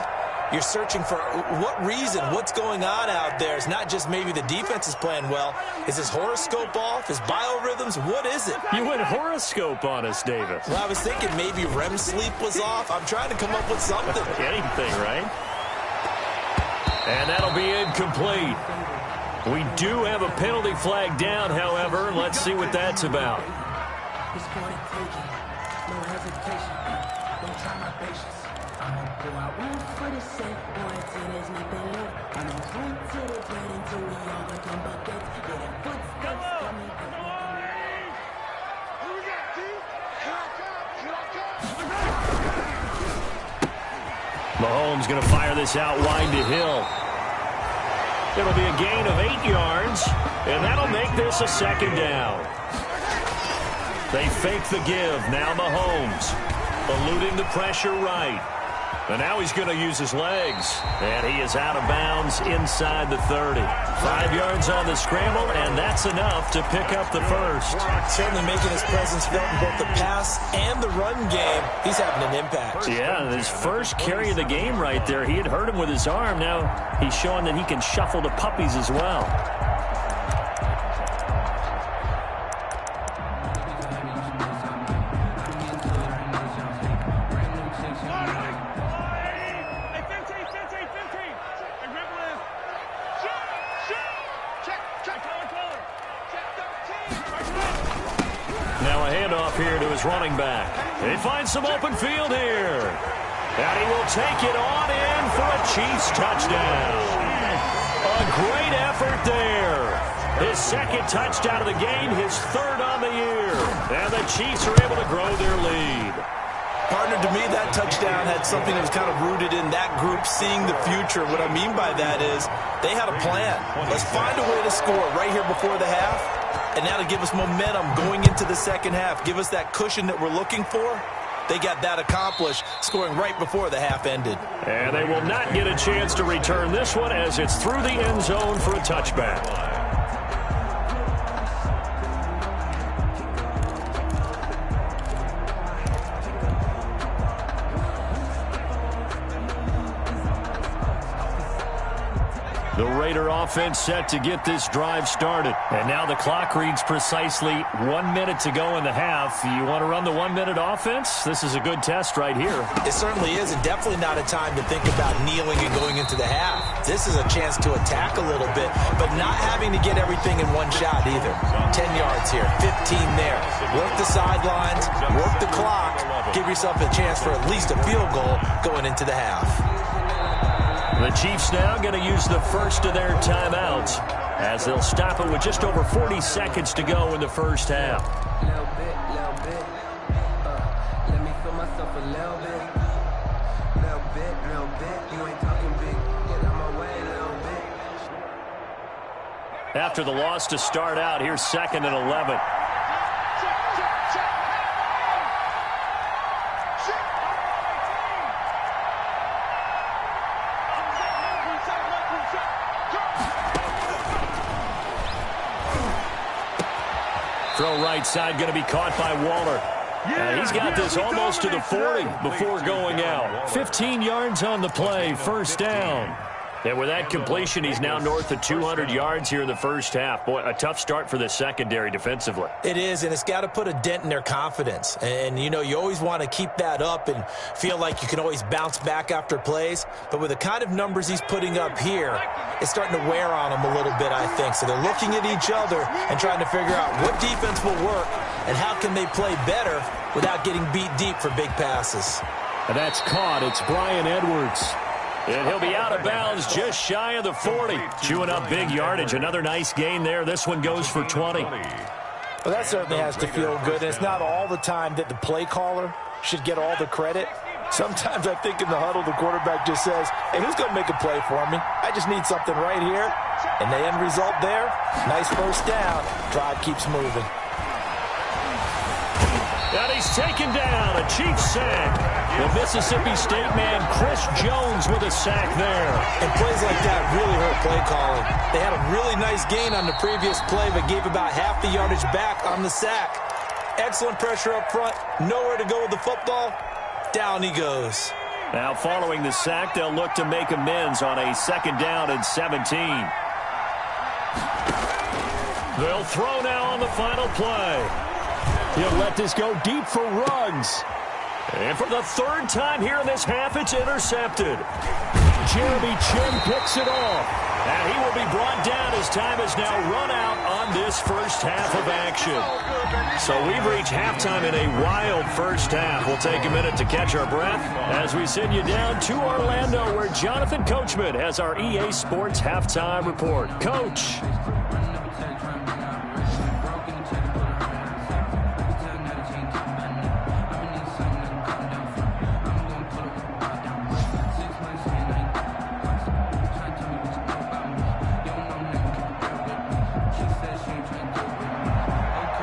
You're searching for what reason, what's going on out there. It's not just maybe the defense is playing well. Is his horoscope off? His biorhythms? What is it? You went horoscope on us, Davis. Well, I was thinking maybe REM sleep was off. I'm trying to come up with something. Anything, right? And that'll be incomplete. We do have a penalty flag down, however. Let's see what that's about. Mahomes going to fire this out wide to Hill. It'll be a gain of 8 yards, and that'll make this a second down. They fake the give. Now Mahomes eluding the pressure right. And now he's going to use his legs. And he is out of bounds inside the 30. 5 yards on the scramble, and that's enough to pick up the first. Certainly making his presence felt in both the pass and the run game. He's having an impact. Yeah, his first carry of the game right there. He had hurt him with his arm. Now he's showing that he can shuffle the puppies as well. Running back. He finds some open field here. And he will take it on in for a Chiefs touchdown. A great effort there. His second touchdown of the game, his third on the year. And the Chiefs are able to grow their lead. Partner, to me, that touchdown had something that was kind of rooted in that group seeing the future. What I mean by that is they had a plan. Let's find a way to score right here before the half. And that'll give us momentum going into the second half. Give us that cushion that we're looking for. They got that accomplished, scoring right before the half ended. And they will not get a chance to return this one as it's through the end zone for a touchback. The Raider offense set to get this drive started. And now the clock reads precisely 1 minute to go in the half. You want to run the 1 minute offense? This is a good test right here. It certainly is, and definitely not a time to think about kneeling and going into the half. This is a chance to attack a little bit, but not having to get everything in one shot either. 10 yards here, 15 there. Work the sidelines, work the clock. Give yourself a chance for at least a field goal going into the half. The Chiefs now going to use the first of their timeouts as they'll stop it with just over 40 seconds to go in the first half. Let me feel myself a little bit. You ain't talking big. Get out my way a little bit. After the loss to start out, here's 2nd and 11. Throw right side going to be caught by Waller. He's got this almost to the 40 before going out. 15 yards on the play, first down. And with that completion, he's now north of 200 yards here in the first half. Boy, a tough start for the secondary defensively. It is, and it's got to put a dent in their confidence. And, you know, you always want to keep that up and feel like you can always bounce back after plays. But with the kind of numbers he's putting up here, it's starting to wear on them a little bit, I think. So they're looking at each other and trying to figure out what defense will work and how can they play better without getting beat deep for big passes. And that's caught. It's Bryan Edwards. And he'll be out of bounds just shy of the 40. Chewing up big yardage. Another nice gain there. This one goes for 20. Well, that certainly has to feel good. And it's not all the time that the play caller should get all the credit. Sometimes I think in the huddle, the quarterback just says, hey, who's going to make a play for me? I just need something right here. And the end result there, nice first down. Drive keeps moving. And he's taken down. A Chiefs sack. The Mississippi State man, Chris Jones, with a sack there. And plays like that really hurt play calling. They had a really nice gain on the previous play, but gave about half the yardage back on the sack. Excellent pressure up front. Nowhere to go with the football. Down he goes. Now following the sack, they'll look to make amends on a 2nd down and 17. They'll throw now on the final play. He'll let this go deep for Ruggs. And for the 3rd time here in this half, it's intercepted. Jeremy Chin picks it off. And he will be brought down as time has now run out on this first half of action. So we've reached halftime in a wild first half. We'll take a minute to catch our breath as we send you down to Orlando, where Jonathan Coachman has our EA Sports halftime report. Coach.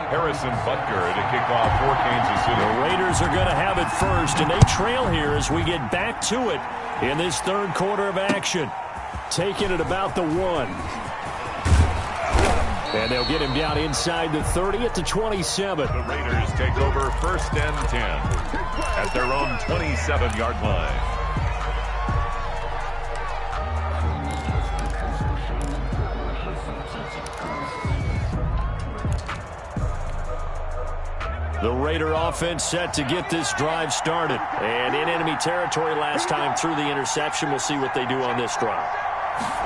Harrison Butker to kick off for Kansas City. The Raiders are going to have it first, and they trail here as we get back to it in this 3rd quarter of action. Taking it about the 1. And they'll get him down inside the 30 at the 27. The Raiders take over 1st and 10 at their own 27-yard line. The Raider offense set to get this drive started. And in enemy territory last time through the interception. We'll see what they do on this drive.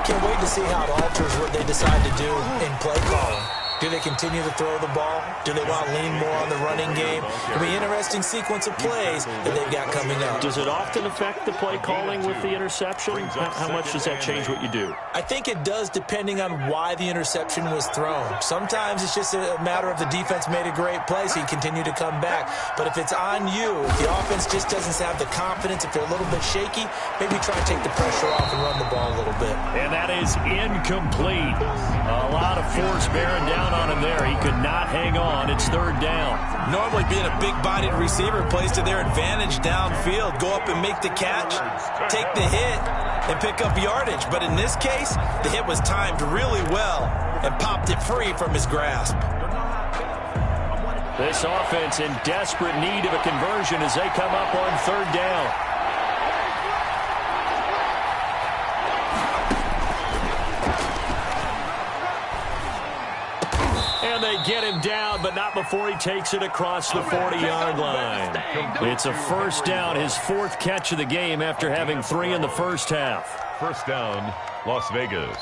Can't wait to see how it alters what they decide to do in play calling. Do they continue to throw the ball? Do they want to lean more on the running game? It'll be an interesting sequence of plays that they've got coming up. Does it often affect the play calling with the interception? How much does that change what you do? I think it does, depending on why the interception was thrown. Sometimes it's just a matter of the defense made a great play, so you continue to come back. But if it's on you, if the offense just doesn't have the confidence, if they're a little bit shaky, maybe try and take the pressure off and run the ball a little bit. And that is incomplete. A lot of force bearing down on him there. He could not hang on. It's 3rd down. Normally being a big-bodied receiver plays to their advantage downfield. Go up and make the catch, take the hit, and pick up yardage. But in this case, the hit was timed really well and popped it free from his grasp. This offense in desperate need of a conversion as they come up on 3rd down. And they get him down, but not before he takes it across the 40-yard line. It's a 1st down, his 4th catch of the game after having 3 in the first half. 1st down, Las Vegas.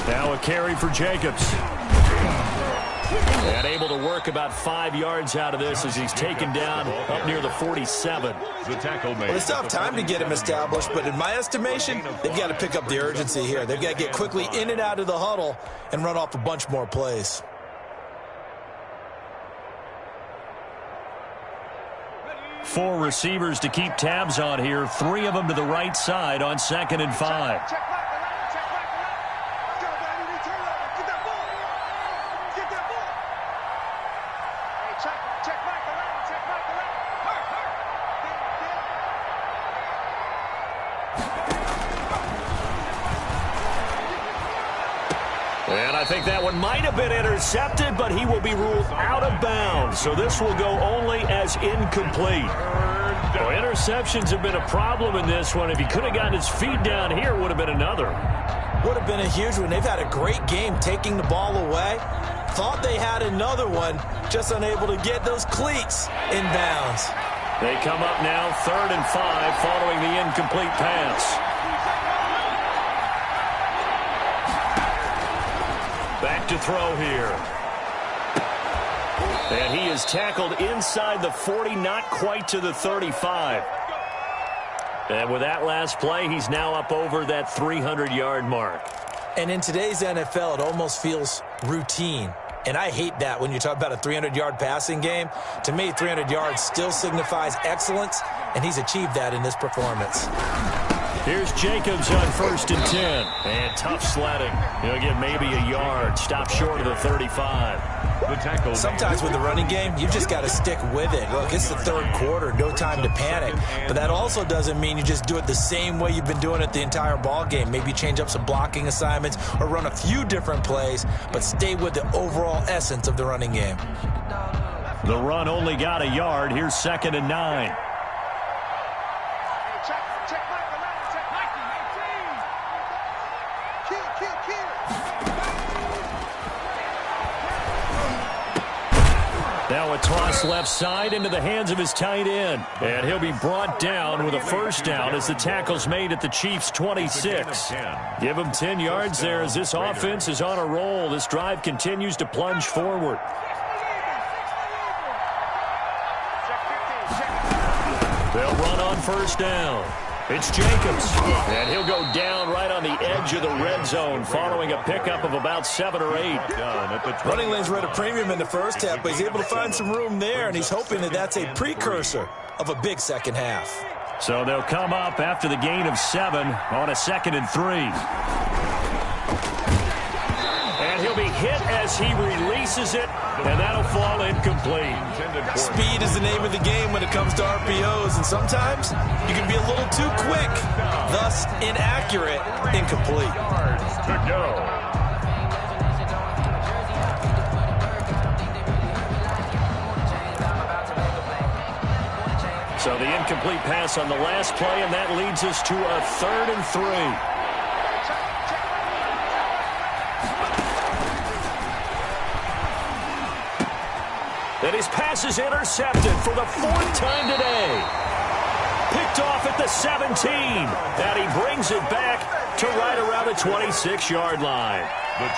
Now a carry for Jacobs. And able to work about 5 yards out of this as he's taken down up near the 47. The tackle made. Well, they still have time to get him established, but in my estimation, they've got to pick up the urgency here. They've got to get quickly in and out of the huddle and run off a bunch more plays. Four receivers to keep tabs on here. 3 of them to the right side on 2nd and 5. And I think that one might have been intercepted, but he will be ruled out of bounds. So this will go only as incomplete. Well, interceptions have been a problem in this one. If he could have gotten his feet down here, it would have been another. Would have been a huge one. They've had a great game taking the ball away. Thought they had another one, just unable to get those cleats in bounds. They come up now 3rd and 5 following the incomplete pass. Back to throw here. And he is tackled inside the 40, not quite to the 35. And with that last play, he's now up over that 300-yard mark. And in today's NFL, it almost feels routine. And I hate that when you talk about a 300-yard passing game. To me, 300 yards still signifies excellence, and he's achieved that in this performance. Here's Jacobs on 1st and 10. And tough sledding. He'll get maybe a yard. Stop short of the 35. Sometimes with the running game, you just got to stick with it. Look, it's the third quarter, no time to panic. But that also doesn't mean you just do it the same way you've been doing it the entire ball game. Maybe change up some blocking assignments or run a few different plays, but stay with the overall essence of the running game. The run only got a yard. Here's 2nd and 9. Now a toss left side into the hands of his tight end. And he'll be brought down with a first down as the tackle's made at the Chiefs' 26. Give him 10 yards there as this offense is on a roll. This drive continues to plunge forward. They'll run on first down. It's Jacobs, and he'll go down right on the edge of the red zone following a pickup of about 7 or 8. Running lanes were at a premium in the first half, but he's able to find some room there, and he's hoping that that's a precursor of a big second half. So they'll come up after the gain of 7 on a 2nd and 3. And he'll be hit as he releases it, and that'll fall incomplete. Speed is the name of the game when it comes to RPOs, and sometimes you can be a little too quick, thus inaccurate, incomplete. To go. So the incomplete pass on the last play, and that leads us to a 3rd and 3. And his pass is intercepted for the 4th time today. Picked off at the 17. And he brings it back to right around the 26-yard line.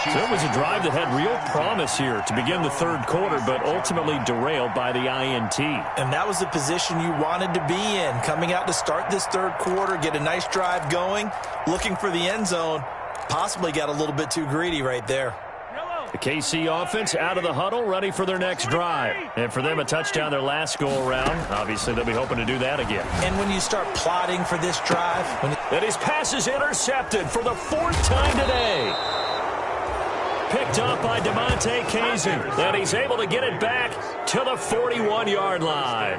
So it was a drive that had real promise here to begin the third quarter, but ultimately derailed by the INT. And that was the position you wanted to be in. Coming out to start this third quarter, get a nice drive going, looking for the end zone. Possibly got a little bit too greedy right there. The KC offense out of the huddle, ready for their next drive. And for them, a touchdown their last go-around. Obviously, they'll be hoping to do that again. And when you start plotting for this drive... And his pass is intercepted for the 4th time today. Picked up by DeMonte Kazin. And he's able to get it back to the 41-yard line.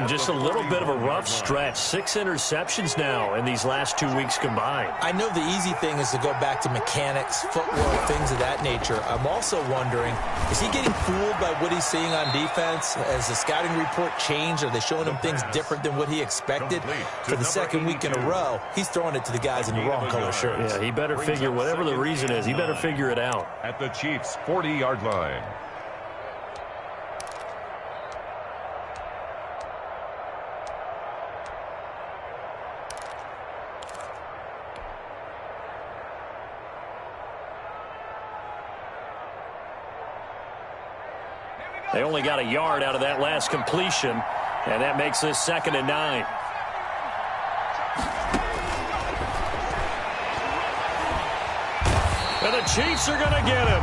Just a little bit of a rough stretch. 6 interceptions now in these last 2 weeks combined. I know the easy thing is to go back to mechanics, footwork, things of that nature. I'm also wondering, is he getting fooled by what he's seeing on defense? Has the scouting report changed? Are they showing him things different than what he expected? For the second week in a row, he's throwing it to the guys in the wrong color shirts. Yeah, he better figure, whatever the reason is, he better figure it out. At the Chiefs' 40-yard line. They only got a yard out of that last completion, and that makes this 2nd and 9. And the Chiefs are going to get him.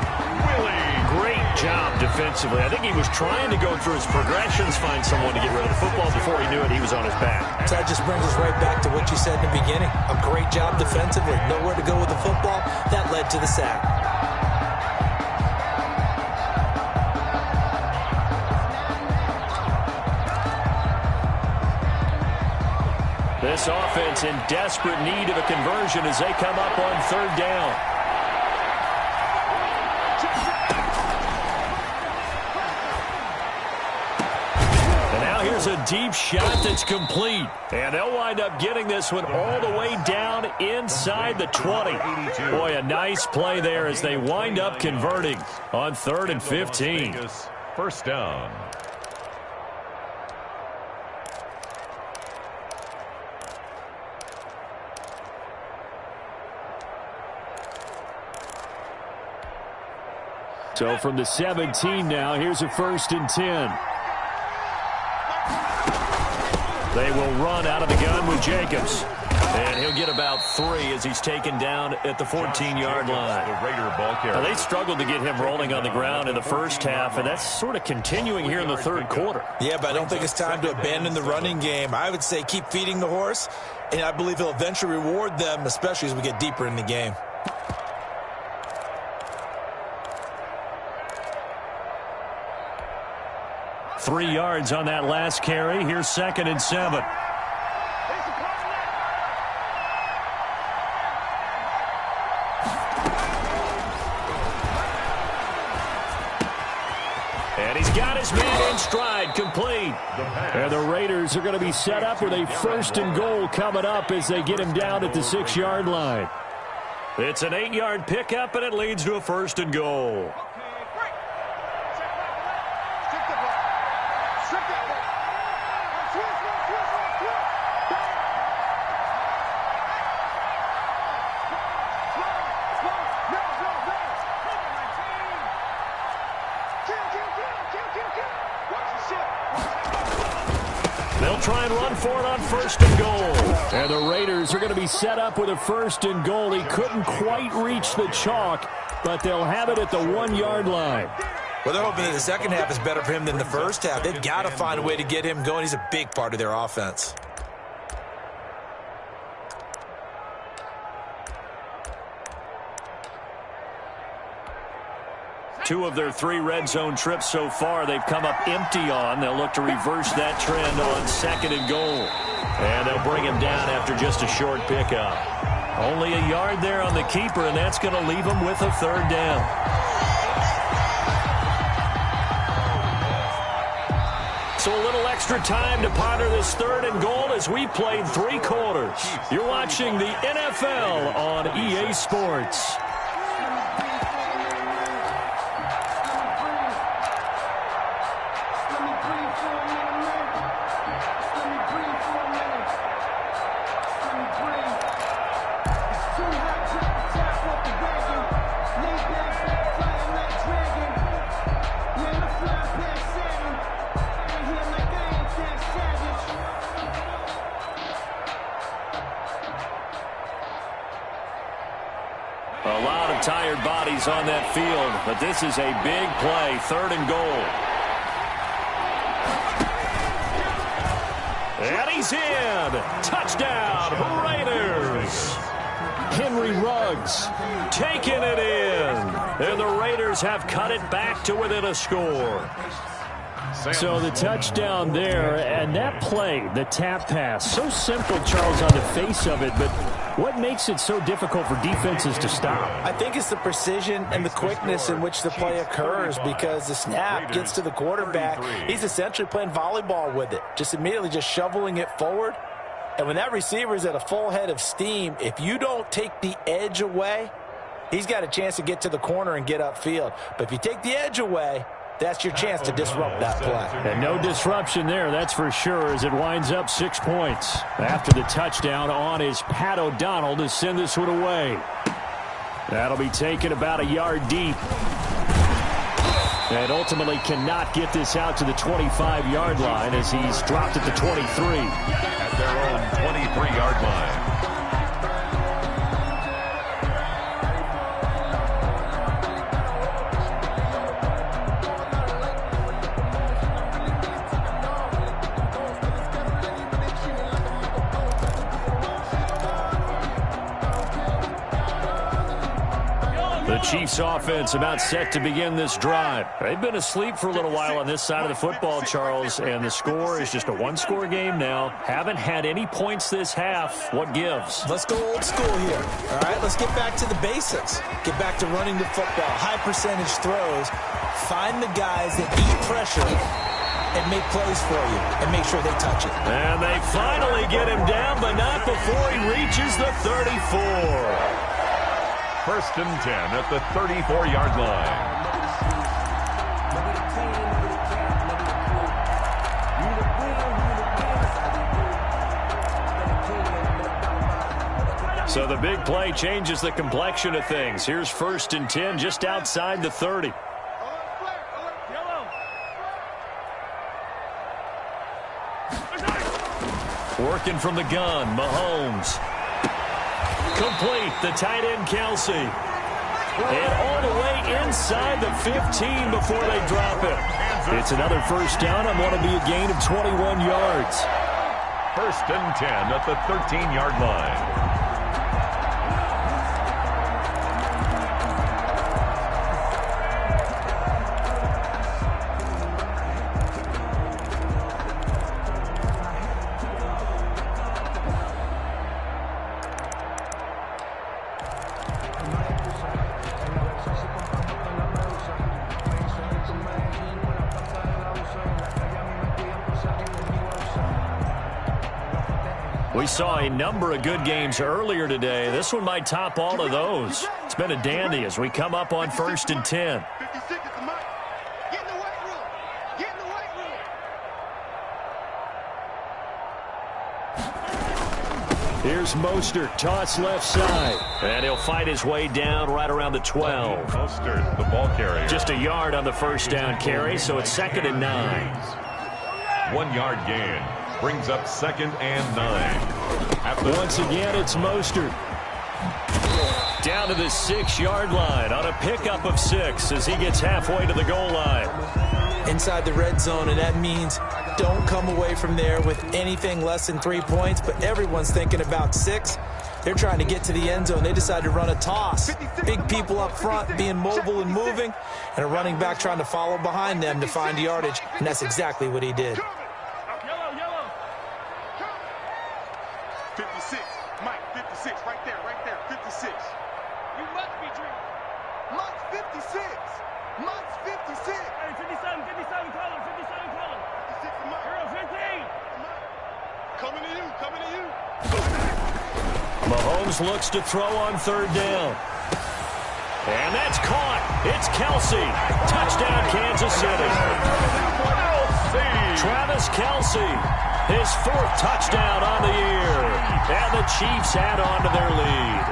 Great job defensively. I think he was trying to go through his progressions, find someone to get rid of the football. Before he knew it, he was on his back. So that just brings us right back to what you said in the beginning. A great job defensively. Nowhere to go with the football. That led to the sack. This offense in desperate need of a conversion as they come up on 3rd down. And now here's a deep shot that's complete. And they'll wind up getting this one all the way down inside the 20. Boy, a nice play there as they wind up converting on 3rd and 15. First down. So from the 17 now, here's a 1st and 10. They will run out of the gun with Jacobs. And he'll get about 3 as he's taken down at the 14-yard line. The Raider ball carrier. Now, they struggled to get him rolling on the ground in the first half, and that's sort of continuing here in the third quarter. Yeah, but I don't think it's time to abandon the running game. I would say keep feeding the horse, and I believe he'll eventually reward them, especially as we get deeper in the game. Three yards on that last carry. Here's 2nd and 7. And he's got his man in stride, complete. And the Raiders are going to be set up with a 1st and goal coming up as they get him down at the 6-yard line. It's an 8-yard pickup, and it leads to a 1st and goal. They'll try and run for it on 1st and goal. And the Raiders are going to be set up with a 1st and goal. He couldn't quite reach the chalk, but they'll have it at the 1-yard line. Well, they're hoping that the second half is better for him than the first half. They've got to find a way to get him going. He's a big part of their offense. Two of their 3 red zone trips so far they've come up empty on. They'll look to reverse that trend on 2nd and goal. And they'll bring him down after just a short pickup. Only a yard there on the keeper, and that's going to leave him with a 3rd down. So a little extra time to ponder this 3rd and goal as we played 3 quarters. You're watching the NFL on EA Sports. A lot of tired bodies on that field, but this is a big play, 3rd and goal. And he's in. Touchdown, Raiders. Henry Ruggs taking it in. And the Raiders have cut it back to within a score. So the touchdown there, and that play, the tap pass, so simple, Charles, on the face of it, but what makes it so difficult for defenses to stop? I think it's the precision and the quickness in which the play occurs, because the snap gets to the quarterback. He's essentially playing volleyball with it, just immediately just shoveling it forward. And when that receiver is at a full head of steam, if you don't take the edge away, he's got a chance to get to the corner and get upfield. But if you take the edge away, that's your chance to disrupt that play. And no disruption there, that's for sure, as it winds up 6 points. After the touchdown on is Pat O'Donnell to send this one away. That'll be taken about a yard deep. And ultimately cannot get this out to the 25-yard line as he's dropped at the 23. At their own 23-yard line. The Chiefs offense about set to begin this drive. They've been asleep for a little while on this side of the football, Charles, and the score is just a one-score game now. Haven't had any points this half. What gives? Let's go old school here. All right, let's get back to the basics. Get back to running the football, high percentage throws. Find the guys that eat pressure and make plays for you and make sure they touch it. And they finally get him down, but not before he reaches the 34. 1st and 10 at the 34-yard line. So the big play changes the complexion of things. Here's 1st and 10 just outside the 30. Working from the gun, Mahomes. Complete, the tight end, Kelsey. And all the way inside the 15 before they drop it. It's another first down on what will be a gain of 21 yards. First and 10 at the 13-yard line. We saw a number of good games earlier today. This one might top all of those. It's been a dandy as we come up on first and 10. 56 is the mic. Get in the weight room. Get in the weight room. Here's Mostert, toss left side. And he'll fight his way down right around the 12. Mostert, the ball carrier. Just a yard on the first down carry, so it's 2nd and 9. 1 yard gain. Brings up 2nd and 9. Once again, it's Mostert. Down to the 6-yard line on a pickup of 6 as he gets halfway to the goal line. Inside the red zone, and that means don't come away from there with anything less than 3 points, but everyone's thinking about 6. They're trying to get to the end zone. They decide to run a toss. Big people up front being mobile and moving, and a running back trying to follow behind them to find yardage, and that's exactly what he did. 56. Mike, 56. Right there, 56. You must be dreaming. Mike's 56. Mike's 56. Hey, 57, call him, 57, call him. 56 to Mike. Girl, 15. Coming to you. Mahomes looks to throw on third down. And that's caught. It's Kelsey. Touchdown, Kansas City. Travis Kelsey, his 4th touchdown on the year. And the Chiefs add on to their lead.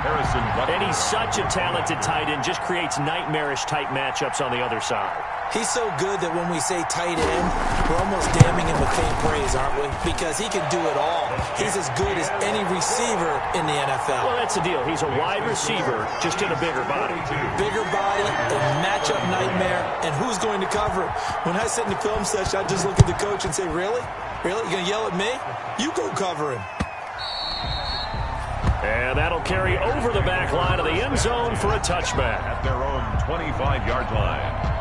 And he's such a talented tight end, just creates nightmarish-type matchups on the other side. He's so good that when we say tight end, we're almost damning him with faint praise, aren't we? Because he can do it all. He's as good as any receiver in the NFL. Well, that's the deal. He's a wide receiver, just in a bigger body. Bigger body, a matchup nightmare, and who's going to cover him? When I sit in the film session, I just look at the coach and say, really? Really? You going to yell at me? You go cover him. And that'll carry over the back line of the end zone for a touchback. At their own 25-yard line.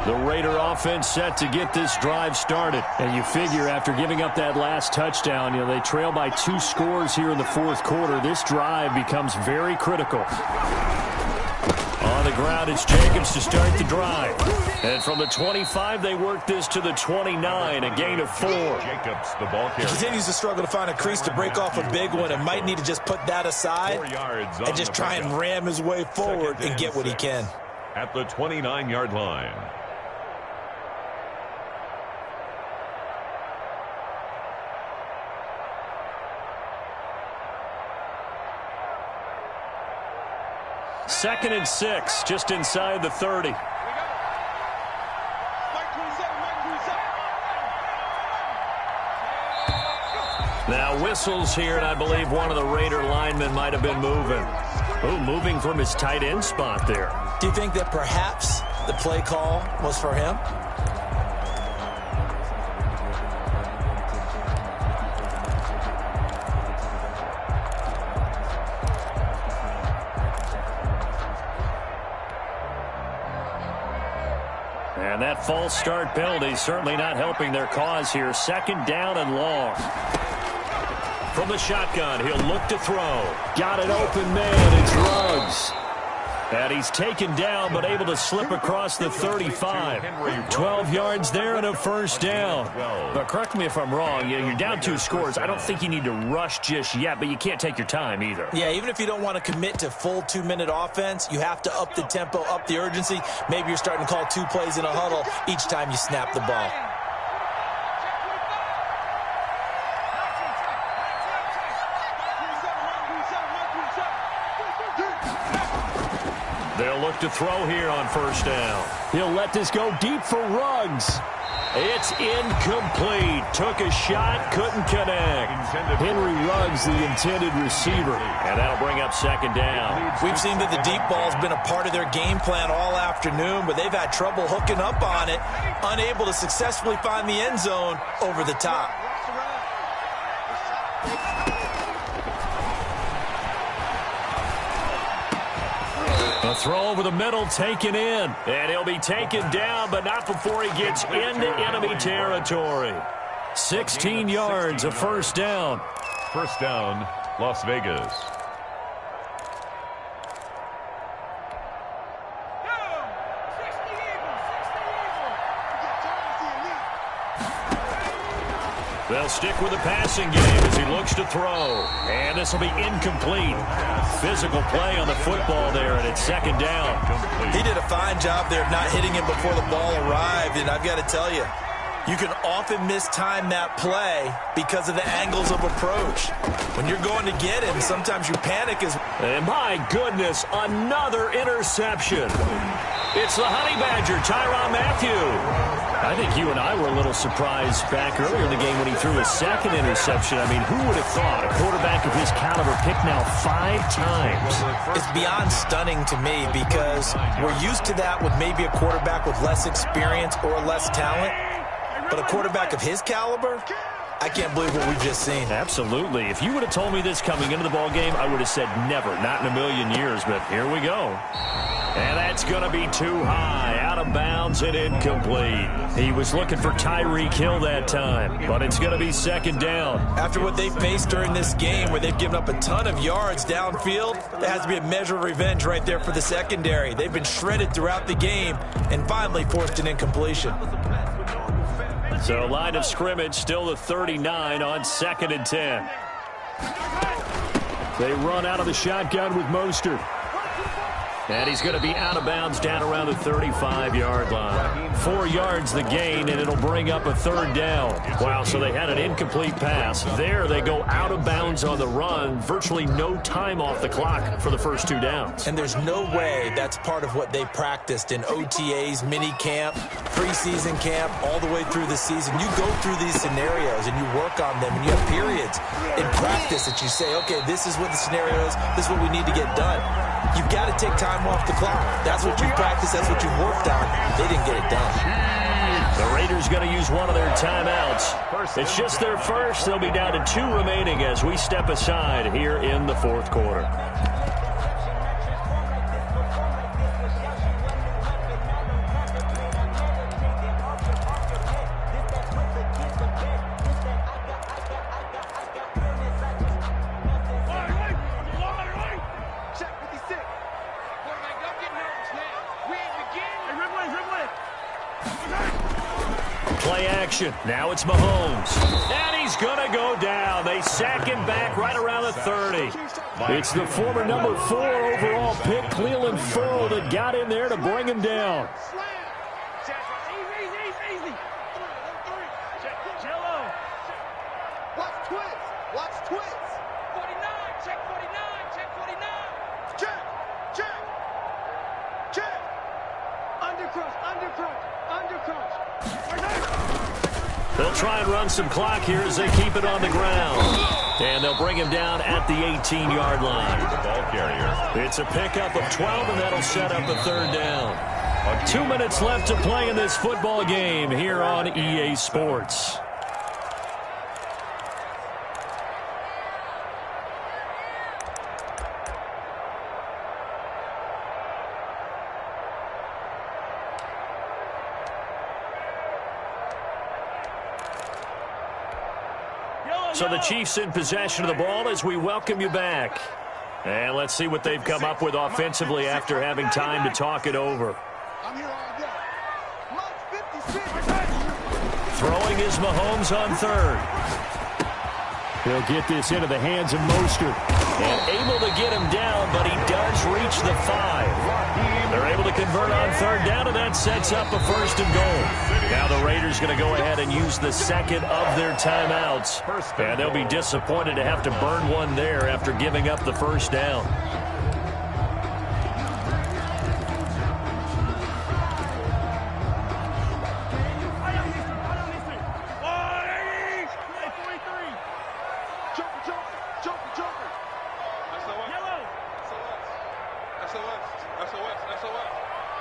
The Raider offense set to get this drive started. And you figure after giving up that last touchdown, they trail by 2 scores here in the 4th quarter. This drive becomes very critical. On the ground, it's Jacobs to start the drive. And from the 25, they work this to the 29, a gain of 4. Jacobs, the ball carrier. He continues to struggle to find a crease to break off a big one and might need to just put that aside and just try and ram his way forward and get what he can. At the 29-yard line. Second and 6, just inside the 30. Now whistles here, and I believe one of the Raider linemen might have been moving. Oh, moving from his tight end spot there. Do you think that perhaps the play call was for him? And that false start penalty certainly not helping their cause here. 2nd down and long. From the shotgun, he'll look to throw. Got an open man. It's Ruggs. And he's taken down, but able to slip across the 35. 12 yards there and a first down. But correct me if I'm wrong. You're down 2 scores. I don't think you need to rush just yet, but you can't take your time either. Yeah, even if you don't want to commit to full 2-minute offense, you have to up the tempo, up the urgency. Maybe you're starting to call 2 plays in a huddle each time you snap the ball. They'll look to throw here on first down. He'll let this go deep for Ruggs. It's incomplete. Took a shot, couldn't connect. Henry Ruggs, the intended receiver. And that'll bring up second down. We've seen that the deep ball's been a part of their game plan all afternoon, but they've had trouble hooking up on it, unable to successfully find the end zone over the top. A throw over the middle taken in. And he'll be taken down, but not before he gets into enemy territory. 16 yards, a first down. First down, Las Vegas. They'll stick with the passing game as he looks to throw. And this will be incomplete. Physical play on the football there, and it's second down. He did a fine job there of not hitting him before the ball arrived, and I've got to tell you, you can often mistime that play because of the angles of approach. When you're going to get him, sometimes you panic. And my goodness, another interception. It's the Honey Badger, Tyrann Mathieu. I think you and I were a little surprised back earlier in the game when he threw his second interception. I mean, who would have thought a quarterback of his caliber picked now 5 times? It's beyond stunning to me because we're used to that with maybe a quarterback with less experience or less talent. But a quarterback of his caliber, I can't believe what we've just seen. Absolutely. If you would have told me this coming into the ball game, I would have said never, not in a million years. But here we go. And that's going to be too high, out of bounds and incomplete. He was looking for Tyreek Hill that time, but it's going to be second down. After what they've faced during this game where they've given up a ton of yards downfield, there has to be a measure of revenge right there for the secondary. They've been shredded throughout the game and finally forced an incompletion. So line of scrimmage still the 39 on 2nd and 10. They run out of the shotgun with Mostert. And he's going to be out of bounds down around the 35-yard line. 4 yards the gain, and it'll bring up a third down. Wow, so they had an incomplete pass. There they go out of bounds on the run. Virtually no time off the clock for the first 2 downs. And there's no way that's part of what they practiced in OTAs, mini camp, preseason camp, all the way through the season. You go through these scenarios and you work on them, and you have periods in practice that you say, okay, this is what the scenario is. This is what we need to get done. You've got to take time off the clock. That's what you've practiced. That's what you've worked on. They didn't get it done. The Raiders going to use one of their timeouts. It's just their first. They'll be down to 2 remaining as we step aside here in the 4th quarter. Play action. Now it's Mahomes. And he's going to go down. They sack him back right around the 30. It's the former number 4 overall pick, Cleveland Ferrell, that got in there to bring him down. They'll try and run some clock here as they keep it on the ground. And they'll bring him down at the 18-yard line. Ball carrier. It's a pickup of 12, and that'll set up a third down. 2 minutes left to play in this football game here on EA Sports. So the Chiefs in possession of the ball as we welcome you back. And let's see what they've come up with offensively after having time to talk it over. Throwing is Mahomes on 3rd. He'll get this into the hands of Mostert. And able to get him down, but he does reach the 5. They're able to convert on 3rd down, and that sets up a 1st and goal. Now the Raiders going to go ahead and use the second of their timeouts. And they'll be disappointed to have to burn one there after giving up the 1st down.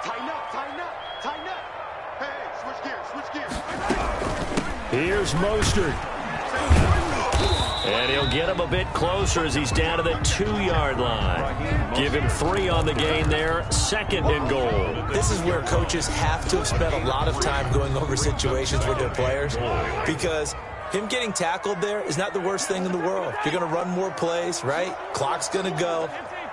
Tighten up, tighten up, tighten up. Hey, switch gears. Here's Mostert. And he'll get him a bit closer as he's down to the 2-yard line. Give him 3 on the gain there. 2nd and goal. This is where coaches have to have spent a lot of time going over situations with their players, because him getting tackled there is not the worst thing in the world. You're going to run more plays, right? Clock's going to go.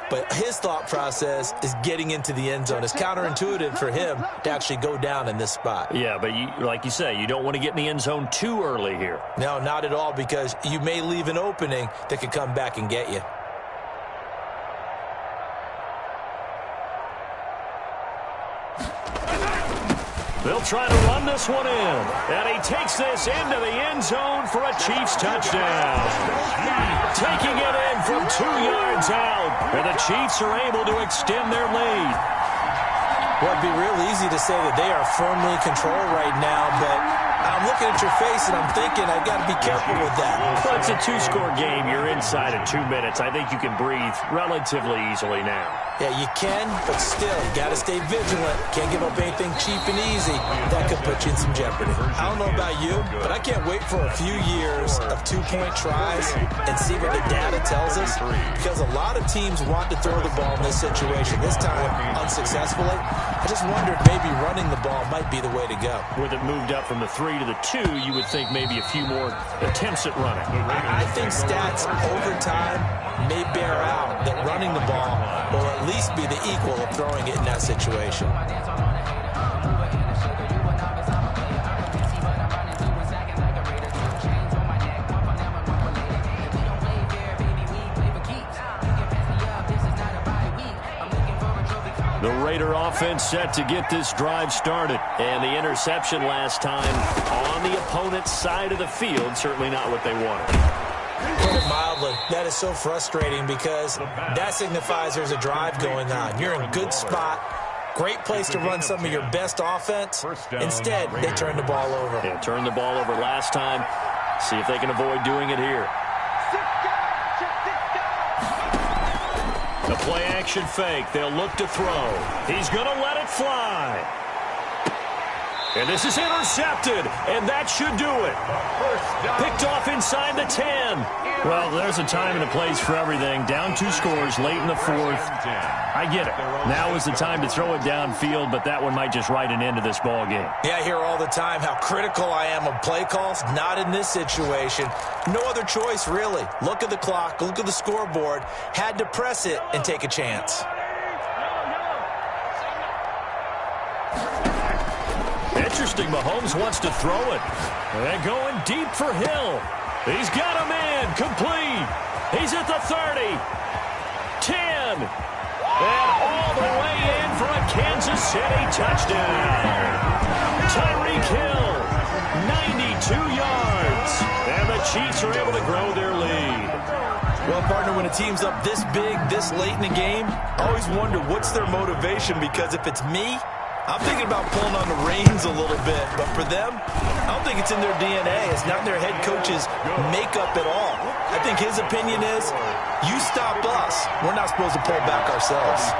But his thought process is getting into the end zone. It's counterintuitive for him to actually go down in this spot. Yeah, but like you say, you don't want to get in the end zone too early here. No, not at all, because you may leave an opening that could come back and get you. They'll try to run this one in. And he takes this into the end zone for a Chiefs touchdown. Taking it in from 2 yards out. And the Chiefs are able to extend their lead. Well, it'd be real easy to say that they are firmly in control right now, but I'm looking at your face and I'm thinking I've got to be careful with that. Well, it's a 2-score game. You're inside of 2 minutes. I think you can breathe relatively easily now. Yeah, you can, but still, you got to stay vigilant. Can't give up anything cheap and easy. That could put you in some jeopardy. I don't know about you, but I can't wait for a few years of 2-point tries and see what the data tells us, because a lot of teams want to throw the ball in this situation. This time, unsuccessfully. I just wondered maybe running the ball might be the way to go. With it moved up from the 3 to the 2, you would think maybe a few more attempts at running. I think stats over time may bear out that running the ball will at least be the equal of throwing it in that situation. The Raider offense set to get this drive started. And the interception last time on the opponent's side of the field, certainly not what they wanted. Put it mildly, that is so frustrating, because that signifies there's a drive going on. You're in a good spot, great place to run some of your best offense. Instead, they turn the ball over. Yeah, turned the ball over last time. See if they can avoid doing it here. The play-action fake. They'll look to throw. He's going to let it fly. And this is intercepted, and that should do it. Picked off inside the 10. Well, there's a time and a place for everything. Down 2 scores late in the 4th. I get it. Now is the time to throw it downfield, but that one might just write an end to this ball game. Yeah, I hear all the time how critical I am of play calls. Not in this situation. No other choice, really. Look at the clock. Look at the scoreboard. Had to press it and take a chance. Interesting, Mahomes wants to throw it. And going deep for Hill. He's got him in. Complete. He's at the 30. 10. And all the way in for a Kansas City touchdown. Tyreek Hill, 92 yards. And the Chiefs are able to grow their lead. Well, partner, when a team's up this big, this late in the game, I always wonder what's their motivation, because if it's me, I'm thinking about pulling on the reins a little bit. But for them, I don't think it's in their DNA. It's not in their head coach's makeup at all. I think his opinion is, you stopped us. We're not supposed to pull back ourselves.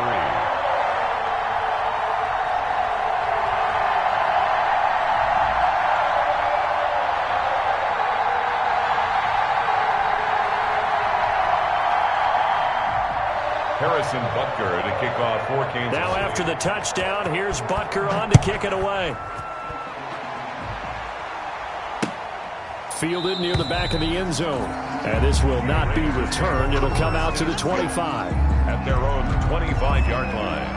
Harrison Butker to kick off for Kansas Now City. after the touchdown, here's Butker on to kick it away. Fielded near the back of the end zone. And this will not be returned. It'll come out to the 25. At their own 25-yard line.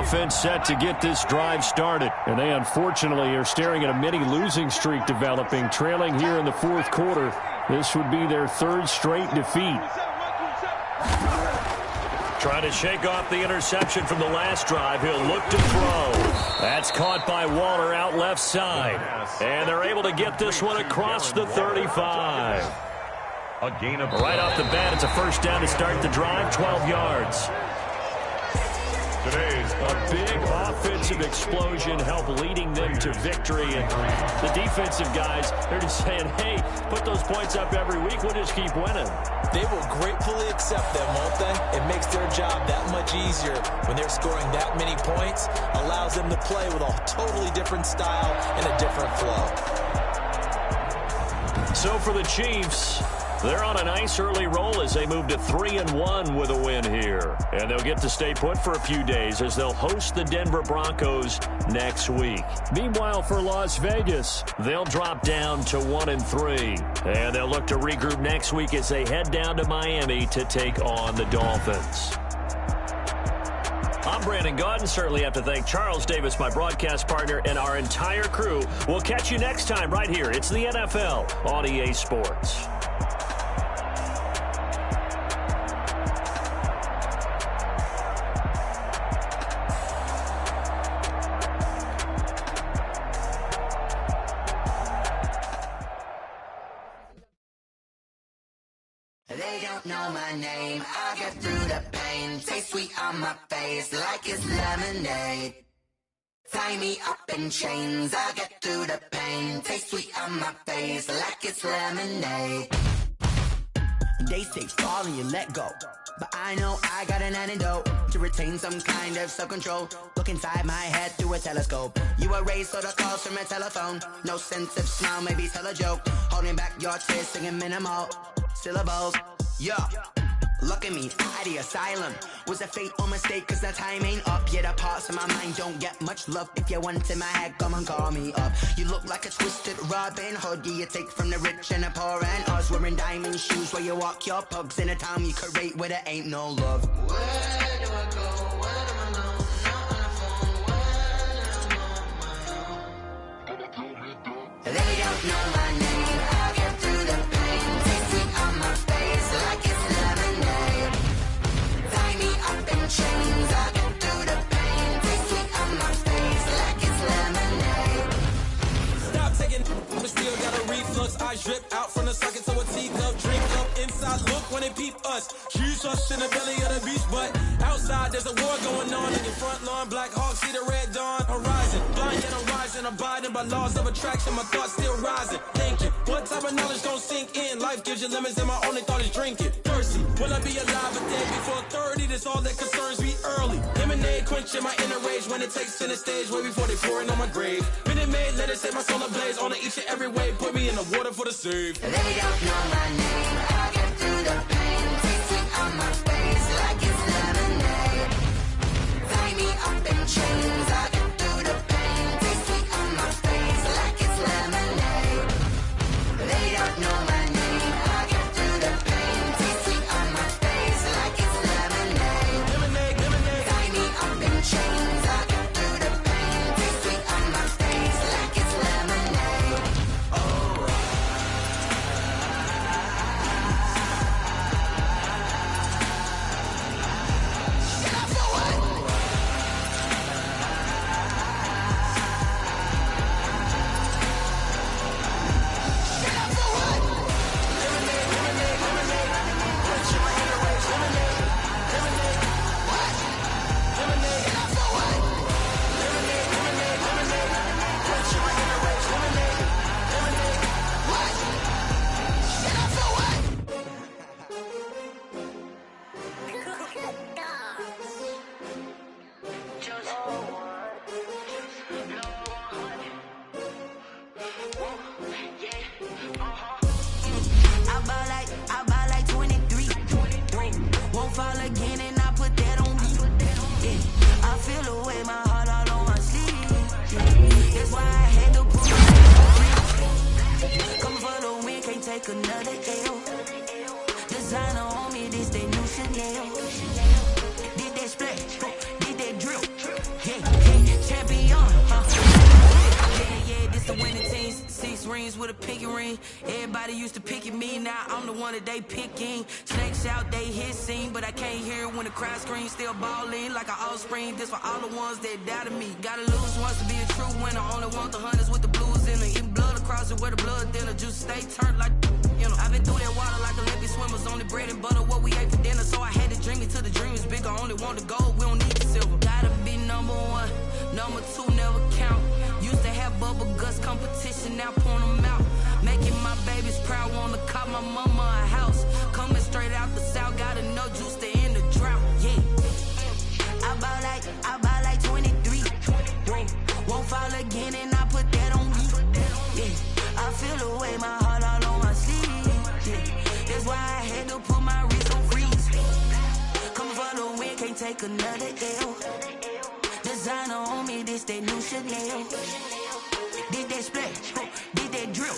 Offense set to get this drive started. And they unfortunately are staring at a mini losing streak developing, trailing here in the 4th quarter. This would be their 3rd straight defeat. Trying to shake off the interception from the last drive. He'll look to throw. That's caught by Waller out left side. And they're able to get this one across the 35. A gain of right off the bat, it's a first down to start the drive, 12 yards. Today's a big offensive explosion help leading them to victory. And the defensive guys, they're just saying, hey, put those points up every week. We'll just keep winning. They will gratefully accept them, won't they? It makes their job that much easier when they're scoring that many points. Allows them to play with a totally different style and a different flow. So for the Chiefs, they're on a nice early roll as they move to 3-1 with a win here. And they'll get to stay put for a few days as they'll host the Denver Broncos next week. Meanwhile, for Las Vegas, they'll drop down to 1-3. And they'll look to regroup next week as they head down to Miami to take on the Dolphins. I'm Brandon Gaudin. Certainly have to thank Charles Davis, my broadcast partner, and our entire crew. We'll catch you next time right here. It's the NFL on EA Sports. They don't know my name, I get through the pain. Taste sweet on my face like it's lemonade. Tie me up in chains, I get through the pain. Taste sweet on my face like it's lemonade. They say fall and you let go, but I know I got an antidote to retain some kind of self-control. Look inside my head through a telescope. You erase all the calls from a telephone. No sense of smile, maybe tell a joke. Holding back your tears, singing minimal syllables. Yeah, look at me, out the asylum. Was a fate or mistake, cause the time ain't up. Yet the parts of my mind don't get much love. If you want in my head, come and call me up. You look like a twisted Robin Hood. You take from the rich and the poor and us. Wearing diamond shoes where you walk your pugs in a town you could rate where there ain't no love. Where do I go? Where am I now? Not on the phone. When I'm on my own. They don't know my name. I'll get through the pain. Taste sweet on my face like it's lemonade. Tie me up in chains. I'll get through the pain. Taste sweet on my face like it's lemonade. Stop taking, but still got a reflux. I drip out from the socket to a teacup. Drink up inside, look when they peep us. Choose us in the belly of the beach, but outside there's a war going on. In your front lawn, Black Hawk, see the red dawn horizon. Blind yet I'm rising, abiding by laws of attraction. My thoughts still rising. Thinking, what type of knowledge don't sink in? Life gives you lemons and my only thought is drinking. Thirsty, will I be alive a day before 30? That's all that concerns me early. Lemonade quenching my inner rage when it takes center stage way before they pour it on my grave. Minute Maid, let it set my soul ablaze. On each and every way, put me in the water for the save. They don't know my name, I get through the pain. Taste sweet on my face like it's lemonade. Tie me up in chains, I get through the pain. Taste sweet on my face like it's lemonade. They don't know my name, I get through the pain. Taste sweet on my face like it's lemonade. Lemonade, lemonade. Tie me up in chains, I get through the pain. Taste sweet on my face like it's lemonade. Oh. I ball like 23. Won't fall again and I put that on me. Yeah. I feel the way my heart all on my sleeve. Yeah. That's why I had to put my coming for the win, can't take another L. Designer on me, this they new Chanel. Did that splash, did that drill. Yeah, champion. Yeah, this the winning team. 6 rings. rings with a pinky ring. Everybody used to pick at me, now I'm the one that they picking. Snakes out, they hissing, but I can't hear when the crowd screams. Still balling like an offspring. This for all the ones that doubted me. Gotta lose once to be a true winner. Only want the hunters with the blues in it. Eating blood across it where the blood thinner. Juice stay turned like, you know. I've been through that water like Olympic swimmers. Only bread and butter, what we ate for dinner. So I had to dream it till the dream is bigger. Only want the gold, we don't need the silver. Gotta be number one, number two never count. Used to have bubble guts competition, now point them out. Making my babies proud, wanna cop my mama a house. Coming straight out the south, gotta know Juice to end the drought, yeah. I buy like 23. Won't fall again and I put that on me, yeah. I feel the way, my heart all on my sleeve, yeah. That's why I had to put my wrist on freeze. Coming for the win, can't take another L. Designer on me, this that new Chanel. Did that splash, did that drill,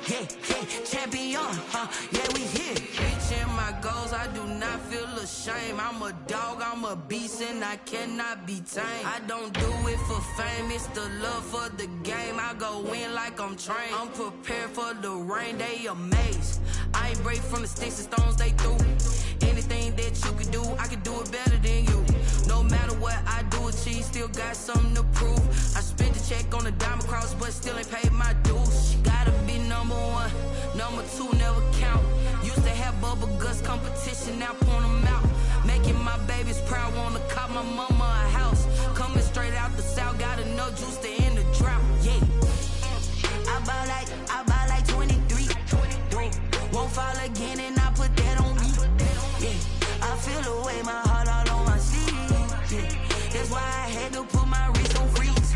yeah, champion, yeah, we here. Reaching my goals, I do not feel ashamed. I'm a dog, I'm a beast, and I cannot be tamed. I don't do it for fame, it's the love for the game. I go in like I'm trained. I'm prepared for the rain, they amazed. I ain't break from the sticks and stones they threw. Anything that you could do, I could do it better than you. No matter what I do, achieve, still got something to prove. I spent the check on the diamond cross, but still ain't paid my dues. Gotta be number one, number two never count. Used to have bubble guts competition, now point them out. Making my babies proud, wanna cop my mama a house. Coming straight out the south, gotta know Juice to end the drought, yeah. I buy like 23. Won't fall again and I put that on me, yeah. I feel the way, my heart all on my sleeve, yeah. That's why I had to put my wrist on freeze.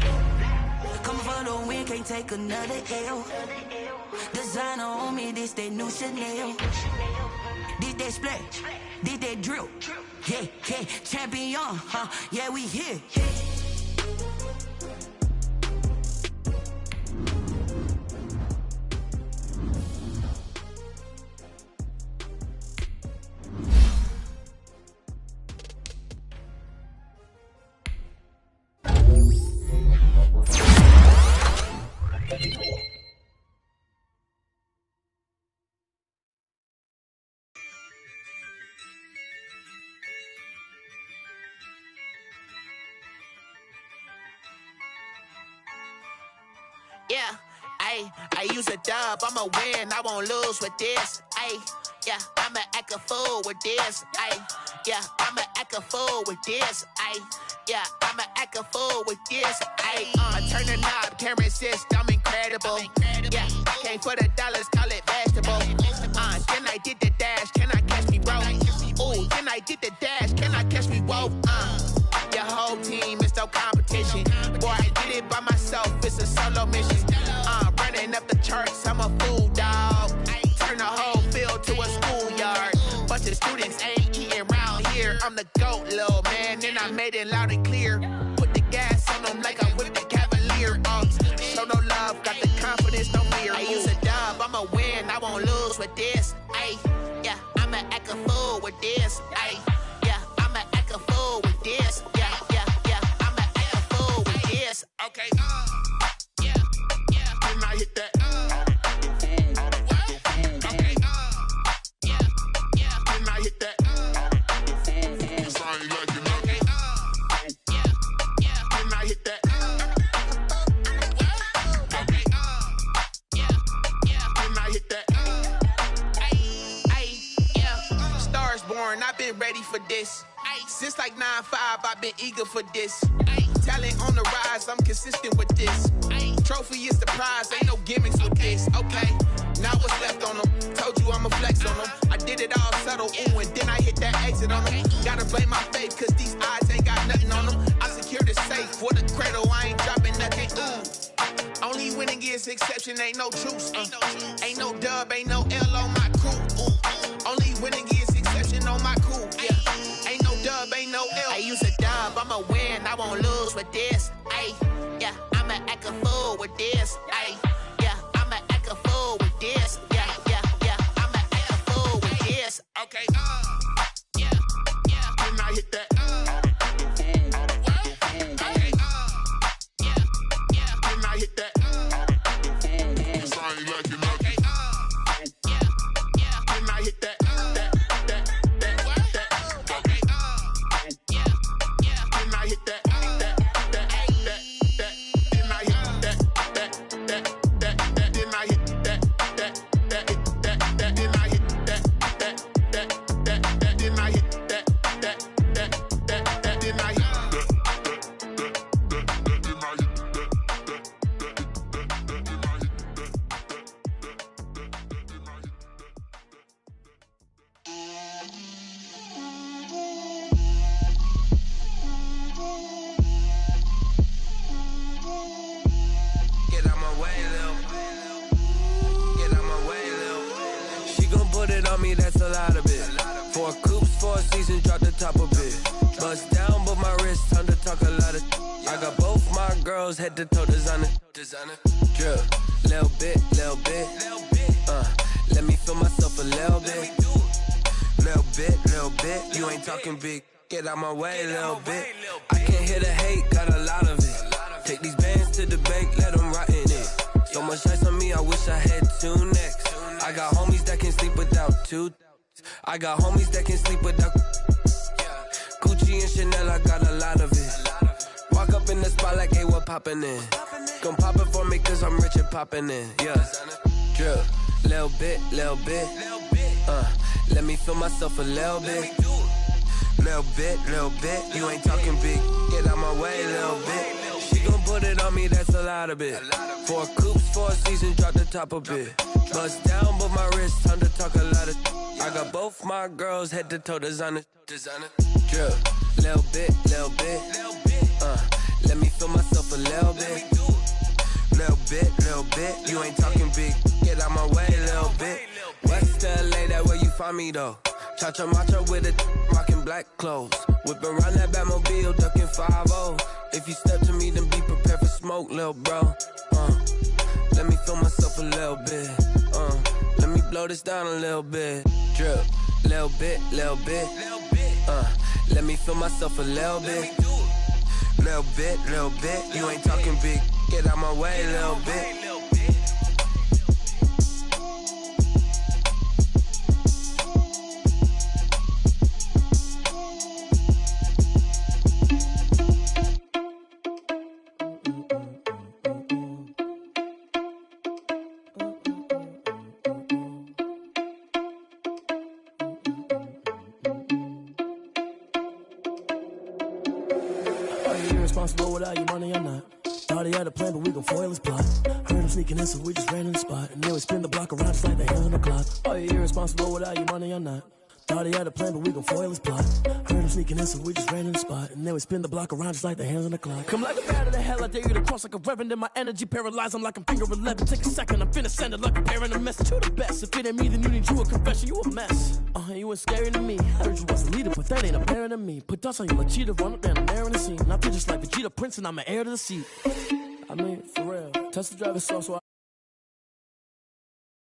Coming for the win, can't take another L. Designer on me, this that new Chanel. Did that splash, did that drill, yeah, champion, yeah, we here. Yeah, I use a dub, I'ma win, I won't lose with this. Yeah, I'ma act a fool with this. Yeah, I'ma act a fool with this. Yeah, I'ma act a fool with this. I turn the knob, can't resist, I'm incredible. Yeah, came for the dollars, call it vegetable. Then I did the dash, can I catch me, bro? Ooh, then I did the dash, can I catch me, whoa? Your whole team is no competition. Boy, I did it by myself, it's a solo mission. Running up the charts, I'm a fool, dog. Turn the whole field to a schoolyard. Bunch of students ain't eating round here. I'm the GOAT, little man, and I made it loud and clear. Put the gas on them like I'm with the Cavalier. Show no love, got the confidence, no fear. I use a dub, I'ma win, I won't lose with this. Yeah, I'ma act a fool with this. Yeah, I'ma act a fool with this. Yeah, I'ma act a fool with this. Okay, yeah, when I hit that. Okay, yeah, when I hit that. When I hit that. Okay, yeah, when I hit that. Yeah, Stars born, I've been ready for this. Since like 9-5, I've been eager for this. Talent on the rise, I'm consistent with this. Trophy is the prize, ain't no gimmicks with this. Okay, now what's left on them? Told you I'ma flex on them. I did it all subtle, ooh, and then I hit that exit on them. Gotta blame my faith, cause these eyes ain't got nothing on them. I secured the safe for the cradle, I ain't dropping nothing, ooh. Only winning is exception, ain't no truce. Ain't no dub, ain't no L on my crew. Ooh. Only winning is exception on my crew, yeah. Ain't no dub, ain't no L. I use a dub, I'ma win, I won't lose with this. Yeah, I'ma act a fool with this. Yeah, I'ma act a fool with this. Yeah, I'ma act a fool with this. Okay, yeah, when I hit that. Okay, yeah, when I hit that. Bust down, but my wrist, time to talk a lot of. I got both my girls head to toe designer. Drip, little bit. Let me feel myself a little bit. Little bit. You ain't talking big. Get out my way, little bit. I can't hear the hate, got a lot of it. Take these bands to the bank, let them rot in it. So much ice on me, I wish I had two necks. I got homies that can sleep without two. I got homies that can sleep without. Gucci and Chanel, I got a lot of it. Walk up in the spot like, hey, what poppin' in? Gon' pop it for me, cause I'm rich and poppin' in. Yeah, drip, little bit. Let me feel myself a little bit. Little bit. You ain't talking big. Get out my way, little bit. She gon' put it on me, that's a lot of it. 4 coupes, 4 seasons, drop the top a bit. Bust down, but my wrist, time to talk a lot of. I got both my girls head to toe designer. Drip, little bit. Let me feel myself a little bit. Little bit. You ain't talking big. Get out my way, little bit. West LA, that where you find me though. Cha-cha matcha with it, rockin' black clothes. Whip around that Batmobile, duckin' 5-0. If you step to me, then be prepared for smoke, lil' bro. Let me feel myself a little bit. Let me blow this down a little bit. Drip, little bit. Let me feel myself a little bit. Little bit. You ain't talking big. Get out my way, little bit. Irresponsible without your money or not. Thought he had a plan, but we gon' foil his plot. Heard him sneaking in, so we just ran in the spot. And then we spin the block around just like the hands on the clock. Are you irresponsible without your money or not? Thought he had a plan, but we gon' foil his plot. Heard him sneaking in, so we just ran in the spot. And then we spin the block around just like the hands on the clock. Come like a bat of the hell, I dare you to cross like a reverend. In my energy paralyzed, I'm like I'm finger 11. Take a second, I'm finna send it like a parent a message to the best. If it ain't me, then you need you a confession, you a mess. You ain't scary to me. Heard you was a leader, but that ain't apparent to me. Put dust on you like cheetah, run up down the air in the scene. And I feel just like Vegeta Prince, and I'm an heir to the seat. I mean, for real. Test the driver's sauce, so